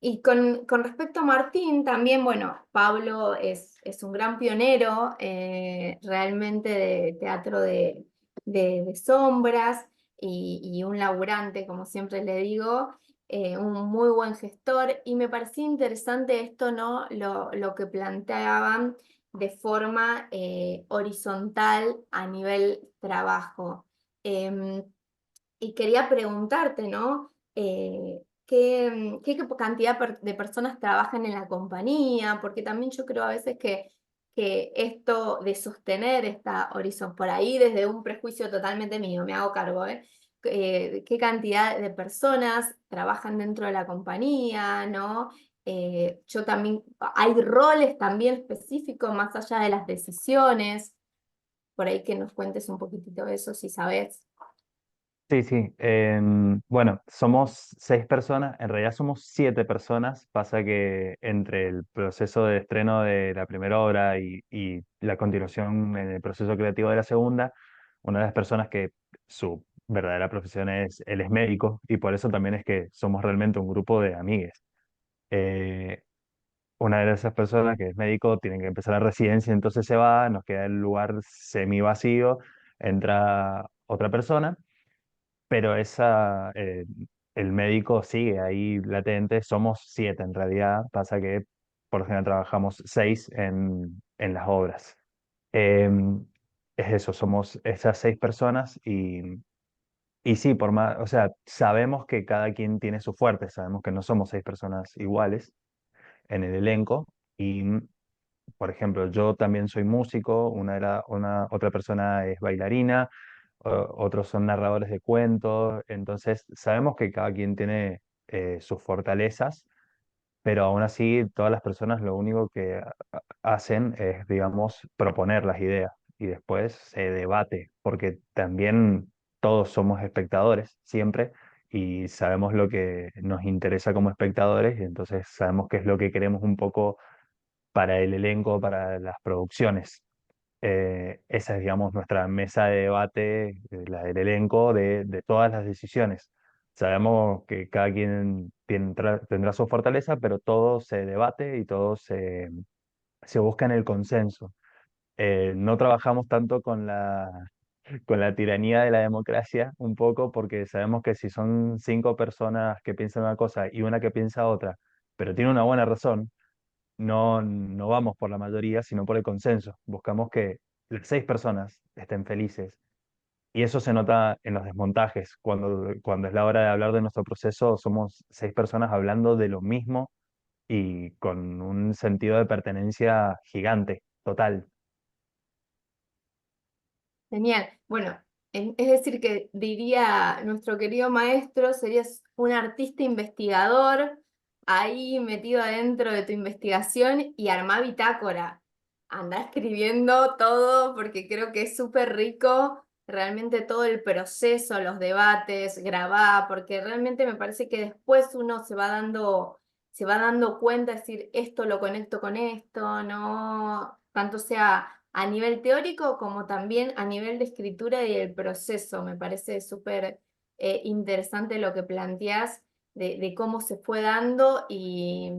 Y con respecto a Martín, también, bueno, Pablo es un gran pionero realmente de teatro de sombras y un laburante, como siempre le digo. un muy buen gestor, y me parecía interesante esto, ¿no? Lo que planteaban de forma horizontal a nivel trabajo. Em, y quería preguntarte, ¿no? ¿Qué cantidad de personas trabajan en la compañía? Porque también yo creo a veces que esto de sostener esta horizonte, por ahí desde un prejuicio totalmente mío, me hago cargo, ¿eh? ¿Qué cantidad de personas trabajan dentro de la compañía, ¿no? Yo también, hay roles también específicos más allá de las decisiones, por ahí que nos cuentes un poquitito de eso, si sabes. Sí, sí. Bueno, somos 6 personas, en realidad somos 7 personas. Pasa que entre el proceso de estreno de la primera obra y la continuación en el proceso creativo de la segunda, una de las personas que su verdadera profesión es, él es médico y por eso también es que somos realmente un grupo de amigues. Eh, una de esas personas que es médico tiene que empezar la residencia, entonces se va, nos queda el lugar semi vacío, entra otra persona pero el médico sigue ahí latente. Somos 7 en realidad, pasa que por lo general trabajamos 6 en las obras. Em, es eso, somos esas 6 personas y sí, por más, o sea, sabemos que cada quien tiene su fuerte, sabemos que no somos 6 personas iguales en el elenco y por ejemplo, yo también soy músico, una otra persona es bailarina, otros son narradores de cuentos, entonces sabemos que cada quien tiene sus fortalezas, pero aún así todas las personas lo único que hacen es, digamos, proponer las ideas y después se debate, porque también todos somos espectadores siempre y sabemos lo que nos interesa como espectadores y entonces sabemos qué es lo que queremos un poco para el elenco, para las producciones. Esa es, digamos, nuestra mesa de debate, la del elenco, de todas las decisiones. Sabemos que cada quien tendrá su fortaleza, pero todo se debate y todo se busca en el consenso. No trabajamos tanto con la tiranía de la democracia, un poco, porque sabemos que si son 5 personas que piensan una cosa y una que piensa otra, pero tiene una buena razón, no vamos por la mayoría, sino por el consenso. Buscamos que las 6 personas estén felices. Y eso se nota en los desmontajes. Cuando es la hora de hablar de nuestro proceso, somos 6 personas hablando de lo mismo y con un sentido de pertenencia gigante, total. Genial. Bueno, es decir que diría nuestro querido maestro, serías un artista investigador ahí metido adentro de tu investigación y armá bitácora. Anda escribiendo todo porque creo que es súper rico realmente todo el proceso, los debates, grabá, porque realmente me parece que después uno se va dando cuenta, es decir, esto lo conecto con esto, no tanto sea a nivel teórico como también a nivel de escritura y el proceso. Me parece súper interesante lo que planteás de cómo se fue dando y,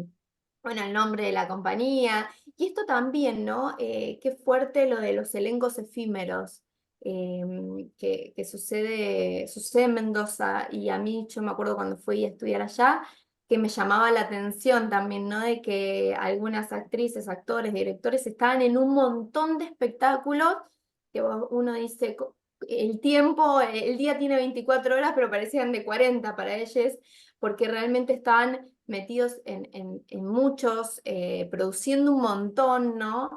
bueno, el nombre de la compañía. Y esto también, ¿no? Qué fuerte lo de los elencos efímeros. Que sucede en Mendoza y a mí yo me acuerdo cuando fui a estudiar allá que me llamaba la atención también, ¿no? De que algunas actrices, actores, directores estaban en un montón de espectáculos que uno dice, el tiempo, el día tiene 24 horas, pero parecían de 40 para ellos, porque realmente estaban metidos en muchos, produciendo un montón, ¿no?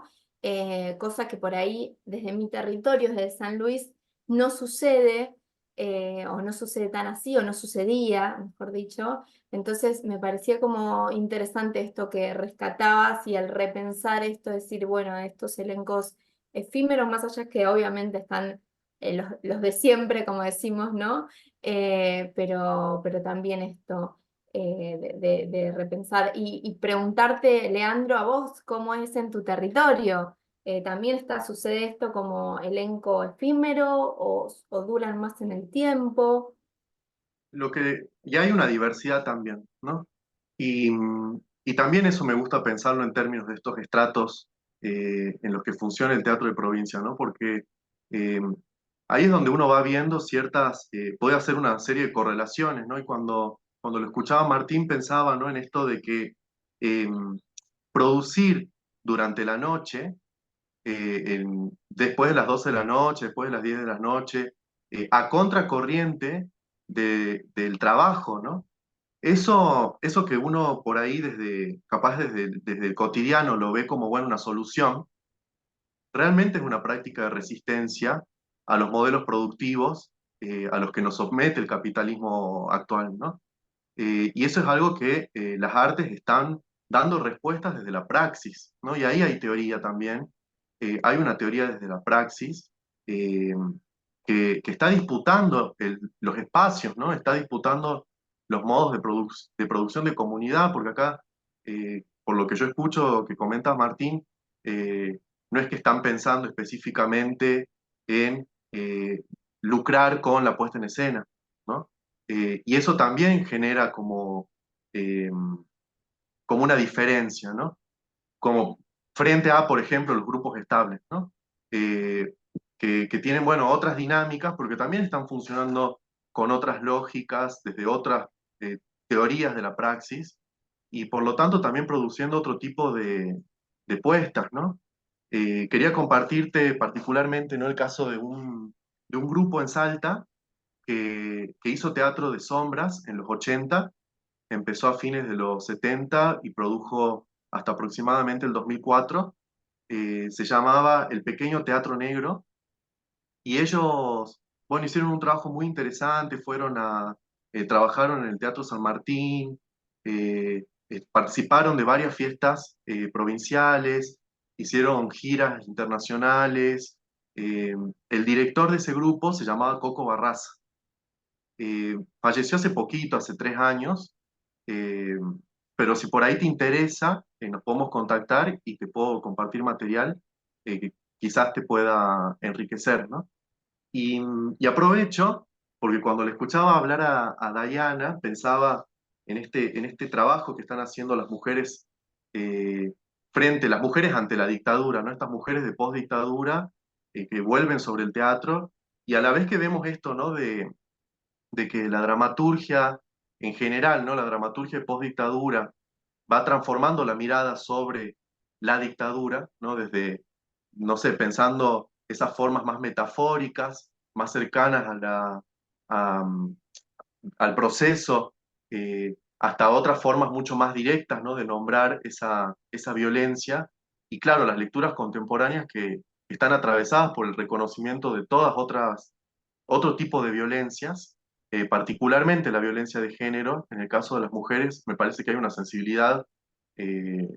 Cosa que por ahí, desde mi territorio, desde San Luis, no sucede, o no sucede tan así, o no sucedía, mejor dicho. Entonces me parecía como interesante esto que rescatabas y el repensar esto, decir, bueno, estos elencos efímeros, más allá que obviamente están los de siempre, como decimos, ¿no? Pero también esto de repensar y preguntarte, Leandro, a vos, ¿cómo es en tu territorio? ¿También sucede esto como elenco efímero o duran más en el tiempo? Y hay una diversidad también, ¿no? Y también eso me gusta pensarlo en términos de estos estratos en los que funciona el teatro de provincia, ¿no? Porque eh, ahí es donde uno va viendo puede hacer una serie de correlaciones, ¿no? Y cuando cuando lo escuchaba a Martín pensaba, ¿no? En esto de que eh, producir durante la noche, después de las 12 de la noche, después de las 10 de la noche, a contracorriente del trabajo, ¿no? Eso que uno por ahí capaz desde el cotidiano lo ve como, bueno, una solución, realmente es una práctica de resistencia a los modelos productivos a los que nos somete el capitalismo actual, ¿no? Y eso es algo que las artes están dando respuestas desde la praxis, ¿no? Y ahí hay teoría también. Hay una teoría desde la praxis eh, que está disputando los espacios, ¿no? Está disputando los modos de producción de comunidad, porque acá, por lo que yo escucho que comenta Martín, no es que están pensando específicamente en lucrar con la puesta en escena, ¿no? Y eso también genera eh, como una diferencia, ¿no? Como frente a, por ejemplo, los grupos estables, ¿no? Eh, que tienen, bueno, otras dinámicas, porque también están funcionando con otras lógicas, desde otras teorías de la praxis, y por lo tanto también produciendo otro tipo de puestas, ¿no? Quería compartirte particularmente, ¿no? El caso de un grupo en Salta que hizo teatro de sombras en los 80, empezó a fines de los 70 y produjo hasta aproximadamente el 2004. Se llamaba El Pequeño Teatro Negro y ellos, bueno, hicieron un trabajo muy interesante, trabajaron en el Teatro San Martín, participaron de varias fiestas provinciales, hicieron giras internacionales. El director de ese grupo se llamaba Coco Barraza. Falleció hace poquito, hace 3 años, eh, pero si por ahí te interesa, nos podemos contactar y te puedo compartir material que quizás te pueda enriquecer, ¿no? Y, y aprovecho, porque cuando le escuchaba hablar a Diana, pensaba en este trabajo que están haciendo las mujeres las mujeres ante la dictadura, ¿no? Estas mujeres de postdictadura que vuelven sobre el teatro, y a la vez que vemos esto, ¿no? De que la dramaturgia en general, ¿no? La dramaturgia de postdictadura va transformando la mirada sobre la dictadura, ¿no? Desde, no sé, pensando esas formas más metafóricas, más cercanas a, al proceso, hasta otras formas mucho más directas, ¿no? De nombrar esa violencia. Y claro, las lecturas contemporáneas que están atravesadas por el reconocimiento de todas otro tipo de violencias, particularmente la violencia de género. En el caso de las mujeres, me parece que hay una sensibilidad eh,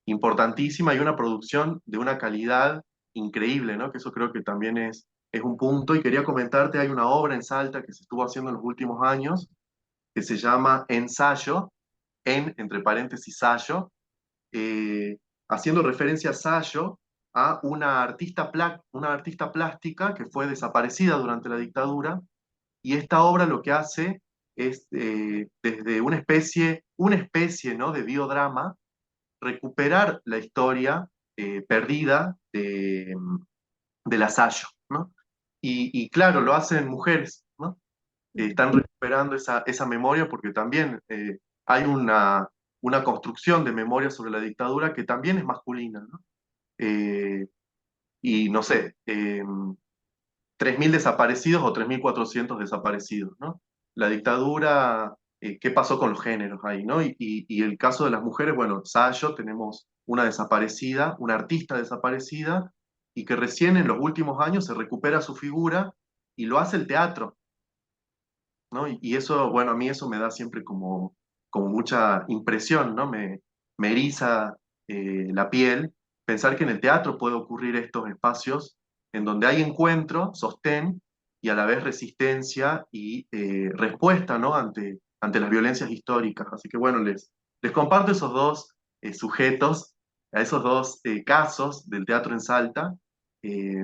importantísima y una producción de una calidad increíble, ¿no? Que eso creo que también es un punto. Y quería comentarte, hay una obra en Salta que se estuvo haciendo en los últimos años, que se llama Ensayo, entre paréntesis, Sayo, eh, haciendo referencia a Sayo, a una artista plástica que fue desaparecida durante la dictadura, y esta obra lo que hace es, desde una especie, ¿no? de biodrama, recuperar la historia perdida de la Sayo, ¿no? Y claro, lo hacen mujeres, ¿no? Están recuperando esa memoria porque también hay una construcción de memoria sobre la dictadura que también es masculina, ¿no? Eh, y no sé, 3.000 desaparecidos o 3.400 desaparecidos, ¿no? La dictadura, ¿qué pasó con los géneros ahí, ¿no? Y el caso de las mujeres, bueno, Sayo, tenemos una desaparecida, una artista desaparecida, y que recién en los últimos años se recupera su figura y lo hace el teatro, ¿no? Y eso, bueno, a mí eso me da siempre como mucha impresión, ¿no? Me eriza la piel pensar que en el teatro puede ocurrir estos espacios en donde hay encuentro, sostén y a la vez resistencia y respuesta, ¿no? Ante las violencias históricas. Así que bueno, les comparto esos dos sujetos, a esos dos casos del teatro en Salta, que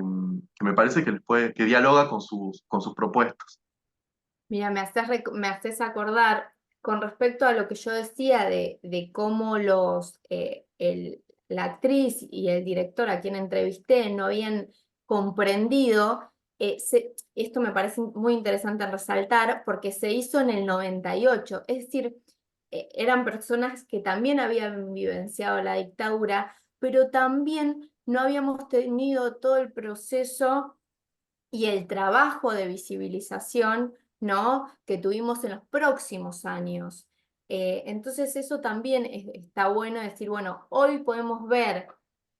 me parece que dialoga con sus propuestas. Mira, me haces acordar con respecto a lo que yo decía de cómo la actriz y el director a quien entrevisté no habían comprendido esto me parece muy interesante resaltar porque se hizo en el 98, es decir, eran personas que también habían vivenciado la dictadura, pero también no habíamos tenido todo el proceso y el trabajo de visibilización, ¿no?, que tuvimos en los próximos años. Entonces eso también está bueno decir, bueno, hoy podemos ver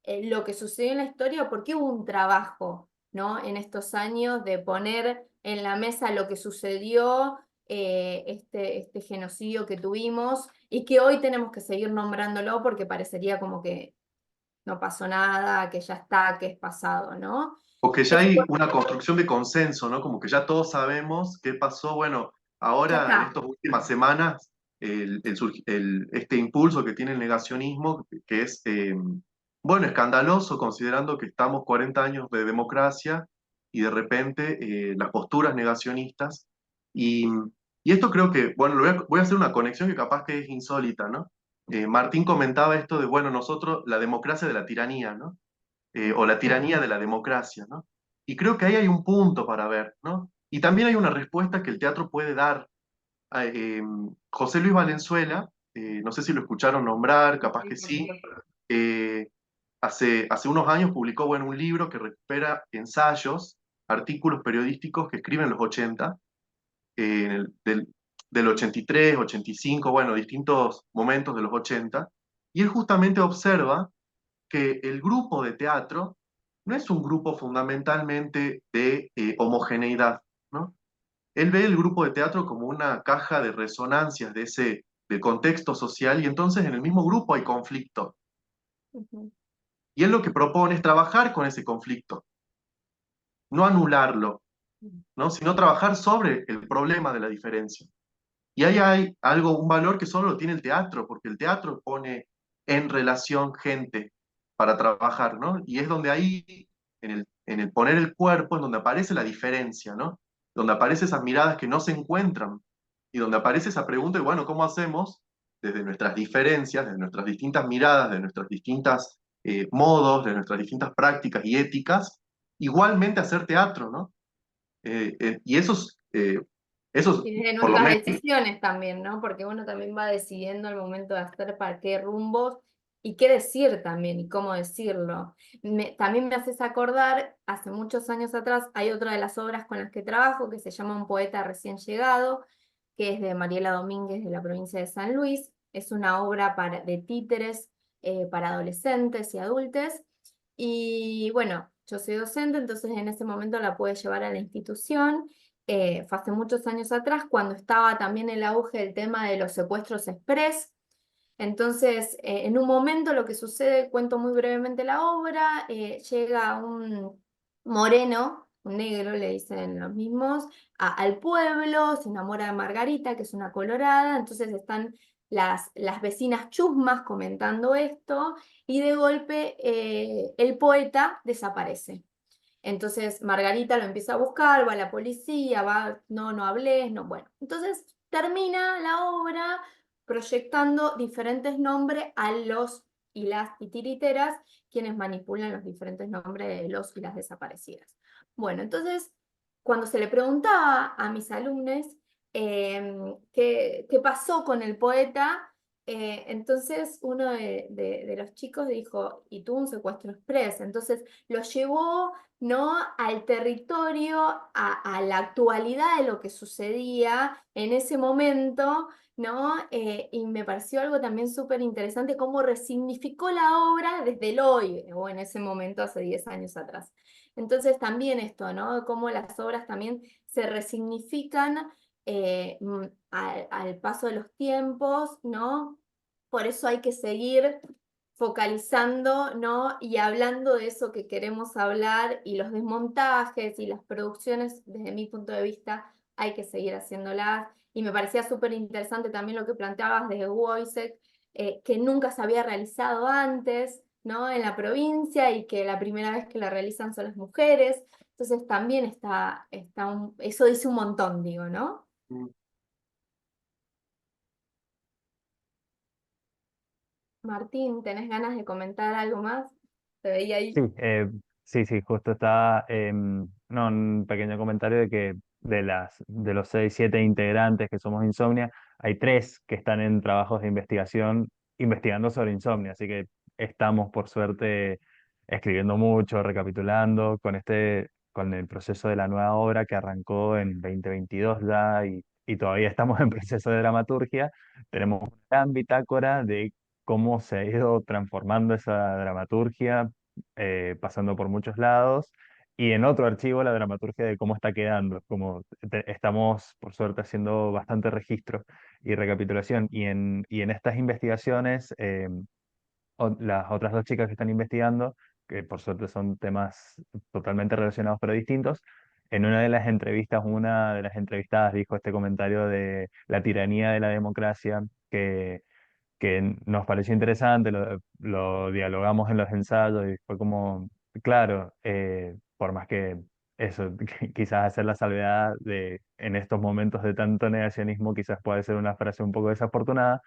lo que sucedió en la historia porque hubo un trabajo, ¿no?, en estos años de poner en la mesa lo que sucedió, este genocidio que tuvimos y que hoy tenemos que seguir nombrándolo porque parecería como que no pasó nada, que ya está, que es pasado, ¿no? O que ya Eso, hay una construcción de consenso, ¿no? Como que ya todos sabemos qué pasó. Bueno, ya ahora en está. estas últimas semanas, este impulso que tiene el negacionismo, que es, bueno, escandaloso considerando que estamos 40 años de democracia y de repente las posturas negacionistas. Y, y esto creo que, bueno, voy a hacer una conexión que capaz que es insólita, ¿no? Martín comentaba esto de, bueno, nosotros, la democracia de la tiranía, ¿no? O la tiranía de la democracia, ¿no? Y creo que ahí hay un punto para ver, ¿no? Y también hay una respuesta que el teatro puede dar. José Luis Valenzuela, no sé si lo escucharon nombrar, capaz Sí, que por sí, supuesto. hace unos años publicó, bueno, un libro que recupera ensayos, artículos periodísticos que escribe en los 80, del 83, 85, bueno, distintos momentos de los 80, y él justamente observa que el grupo de teatro no es un grupo fundamentalmente de homogeneidad, ¿no? Él ve el grupo de teatro como una caja de resonancias del contexto social y entonces en el mismo grupo hay conflicto. Ujú. Y él lo que propone es trabajar con ese conflicto, no anularlo, ¿no? Sino trabajar sobre el problema de la diferencia. Y ahí hay algo, un valor que solo lo tiene el teatro, porque el teatro pone en relación gente para trabajar, ¿no? Y es donde ahí, en el poner el cuerpo, es donde aparece la diferencia, ¿no? Donde aparecen esas miradas que no se encuentran y donde aparece esa pregunta de, bueno, ¿cómo hacemos desde nuestras diferencias, desde nuestras distintas miradas, de nuestros distintos modos, de nuestras distintas prácticas y éticas, igualmente hacer teatro, ¿no? Y esos, Y desde por lo nuestras menos. decisiones también, ¿no? Porque uno también va decidiendo al momento de hacer para qué rumbos y qué decir también y cómo decirlo. También me haces acordar, hace muchos años atrás, hay otra de las obras con las que trabajo que se llama Un poeta recién llegado, que es de Mariela Domínguez de la provincia de San Luis. Es una obra de títeres para adolescentes y adultos. Y bueno, yo soy docente, entonces en ese momento la pude llevar a la institución. Fue hace muchos años atrás, cuando estaba también el auge del tema de los secuestros express. Entonces, en un momento lo que sucede, cuento muy brevemente la obra, llega un moreno, un negro, le dicen los mismos, al pueblo, se enamora de Margarita, que es una colorada, entonces están las vecinas chusmas comentando esto, y de golpe el poeta desaparece. Entonces Margarita lo empieza a buscar, va a la policía, va, no, no hables, no, bueno. Entonces termina la obra proyectando diferentes nombres a los y las titiriteras, quienes manipulan los diferentes nombres de los y las desaparecidas. Bueno, entonces, cuando se le preguntaba a mis alumnos qué pasó con el poeta, entonces uno de los chicos dijo, y tuvo un secuestro express, entonces lo llevó, ¿no?, al territorio, a la actualidad de lo que sucedía en ese momento, ¿no? Y me pareció algo también súper interesante cómo resignificó la obra desde el hoy, o en ese momento hace 10 años atrás. Entonces también esto, ¿no? Cómo las obras también se resignifican al paso de los tiempos, ¿no? Por eso hay que seguir focalizando, ¿no?, y hablando de eso que queremos hablar, y los desmontajes y las producciones, desde mi punto de vista, hay que seguir haciéndolas. Y me parecía súper interesante también lo que planteabas de Wojciech, que nunca se había realizado antes, ¿no?, en la provincia, y que la primera vez que la realizan son las mujeres. Entonces también eso dice un montón, digo, ¿no? Martín, ¿tenés ganas de comentar algo más? Te veía Sí, ahí. sí, sí, justo estaba, no, un pequeño comentario de que de los 6, 7 integrantes que somos Insomnia, hay 3 que están en trabajos de investigación investigando sobre insomnio, así que estamos por suerte escribiendo mucho, recapitulando con el proceso de la nueva obra que arrancó en 2022 ya y todavía estamos en proceso de dramaturgia. Tenemos una gran bitácora de cómo se ha ido transformando esa dramaturgia, pasando por muchos lados, y en otro archivo la dramaturgia de cómo está quedando, como estamos por suerte haciendo bastante registro y recapitulación, y en estas investigaciones, las otras 2 chicas que están investigando, que por suerte son temas totalmente relacionados pero distintos, en una de las entrevistas, una de las entrevistadas dijo este comentario de la tiranía de la democracia, que nos pareció interesante, lo dialogamos en los ensayos y fue como, claro, por más que eso, quizás hacer la salvedad de en estos momentos de tanto negacionismo, quizás puede ser una frase un poco desafortunada,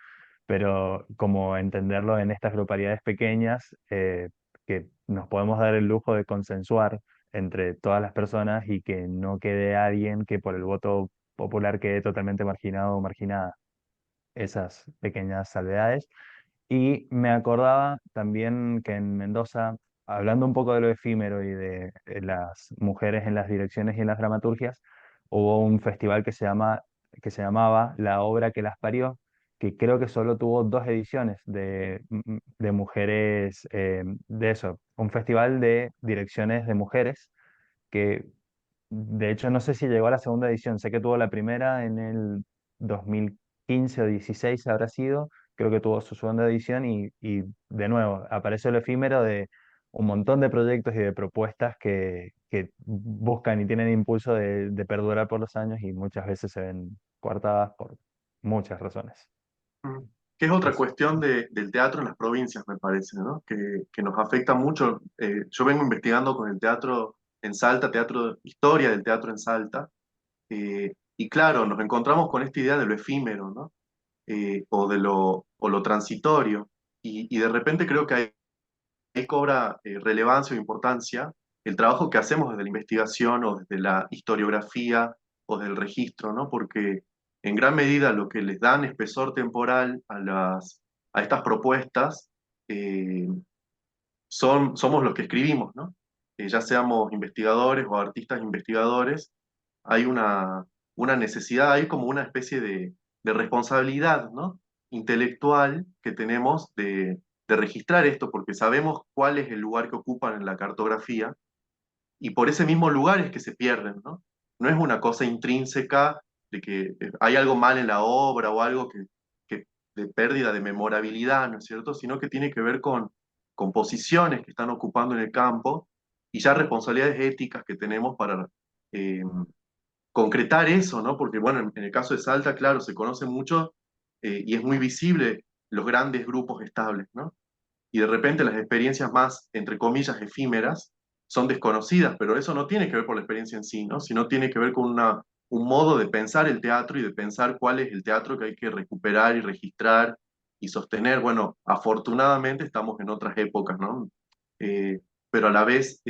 pero como entenderlo en estas grupalidades pequeñas, que nos podemos dar el lujo de consensuar entre todas las personas y que no quede alguien que por el voto popular quede totalmente marginado o marginada, esas pequeñas salvedades. Y me acordaba también que en Mendoza, hablando un poco de lo efímero y de las mujeres en las direcciones y en las dramaturgias, hubo un festival que se llamaba La obra que las parió, que creo que solo tuvo 2 ediciones de mujeres, de eso, un festival de direcciones de mujeres que de hecho, no sé si llegó a la segunda edición. Sé que tuvo la primera en el 2015 o 16 habrá sido. Creo que tuvo su segunda edición y de nuevo apareció el efímero de un montón de proyectos y de propuestas que buscan y tienen impulso de perdurar por los años y muchas veces se ven coartadas por muchas razones. Mm. Que es otra Eso. cuestión del teatro en las provincias, me parece, ¿no? Que nos afecta mucho. Yo vengo investigando con el teatro en Salta, teatro, historia del teatro en Salta, y claro, nos encontramos con esta idea de lo efímero, ¿no? O lo transitorio, y de repente creo que ahí cobra relevancia o importancia el trabajo que hacemos desde la investigación o desde la historiografía o del registro, ¿no? Porque en gran medida lo que les dan espesor temporal a estas propuestas eh, somos los que escribimos, ¿no? Ya seamos investigadores o artistas investigadores, hay una necesidad, hay como una especie de responsabilidad, ¿no? Intelectual que tenemos de registrar esto, porque sabemos cuál es el lugar que ocupan en la cartografía, y por ese mismo lugar es que se pierden, ¿no? No es una cosa intrínseca de que hay algo mal en la obra o algo que de pérdida de memorabilidad, ¿no es cierto? Sino que tiene que ver con posiciones que están ocupando en el campo y ya responsabilidades éticas que tenemos para eh, concretar eso, ¿no? Porque, bueno, en el caso de Salta, claro, se conoce mucho y es muy visible los grandes grupos estables, ¿no? Y de repente las experiencias más, entre comillas, efímeras son desconocidas, pero eso no tiene que ver por la experiencia en sí, ¿no? Sino tiene que ver con un modo de pensar el teatro y de pensar cuál es el teatro que hay que recuperar y registrar y sostener. Bueno, afortunadamente estamos en otras épocas, ¿no? Pero a la vez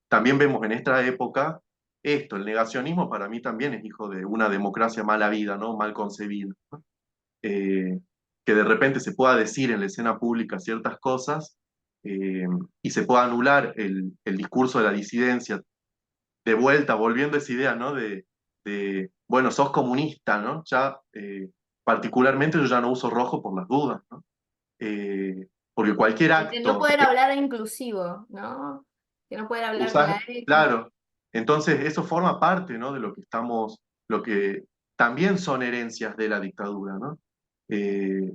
también vemos en esta época esto, el negacionismo para mí también es hijo de una democracia mala vida, ¿no? Mal concebida, ¿no? eh, que de repente se pueda decir en la escena pública ciertas cosas eh, y se pueda anular el discurso de la disidencia, de vuelta, volviendo a esa idea, ¿no? Bueno, sos comunista, ¿no? Ya, particularmente yo ya no uso rojo por las dudas, ¿no? Porque cualquier De no acto poder hablar inclusivo, ¿no? Que no poder hablar de usás, la X. claro, entonces eso forma parte, ¿no? De lo que estamos, lo que también son herencias de la dictadura, ¿no? Eh,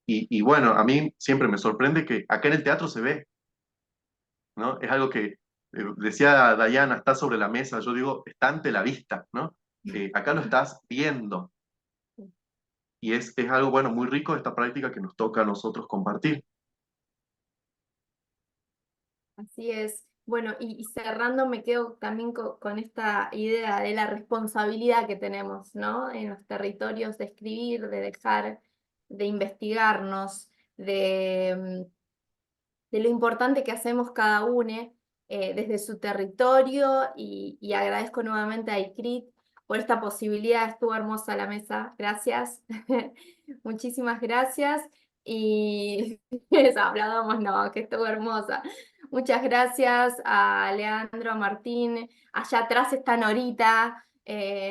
y bueno, a mí siempre me sorprende que acá en el teatro se ve, ¿no? Es algo que decía Dayana, está sobre la mesa, yo digo, está ante la vista, ¿no? Acá lo estás viendo y es algo, bueno, muy rico esta práctica que nos toca a nosotros compartir. Así es. Bueno, y cerrando me quedo también con esta idea de la responsabilidad que tenemos, ¿no? En los territorios de escribir, de dejar, de investigarnos, de lo importante que hacemos cada uno desde su territorio y agradezco nuevamente a ICRIT por esta posibilidad. Estuvo hermosa la mesa, gracias. Muchísimas gracias. Y hablábamos, no, que estuvo hermosa. Muchas gracias a Leandro, a Martín. Allá atrás está Norita,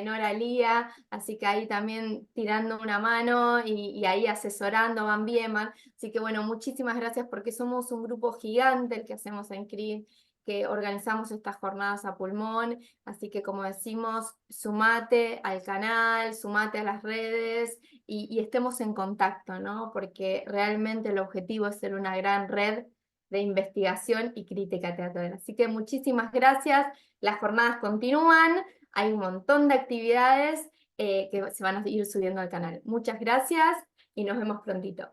Nora Lía, así que ahí también tirando una mano y ahí asesorando, van bien, van. Así que bueno, muchísimas gracias porque somos un grupo gigante el que hacemos en CRIT, que organizamos estas jornadas a pulmón, así que como decimos, sumate al canal, sumate a las redes y estemos en contacto, ¿no? Porque realmente el objetivo es ser una gran red de investigación y crítica teatral. Así que muchísimas gracias, las jornadas continúan, hay un montón de actividades que se van a ir subiendo al canal. Muchas gracias y nos vemos prontito.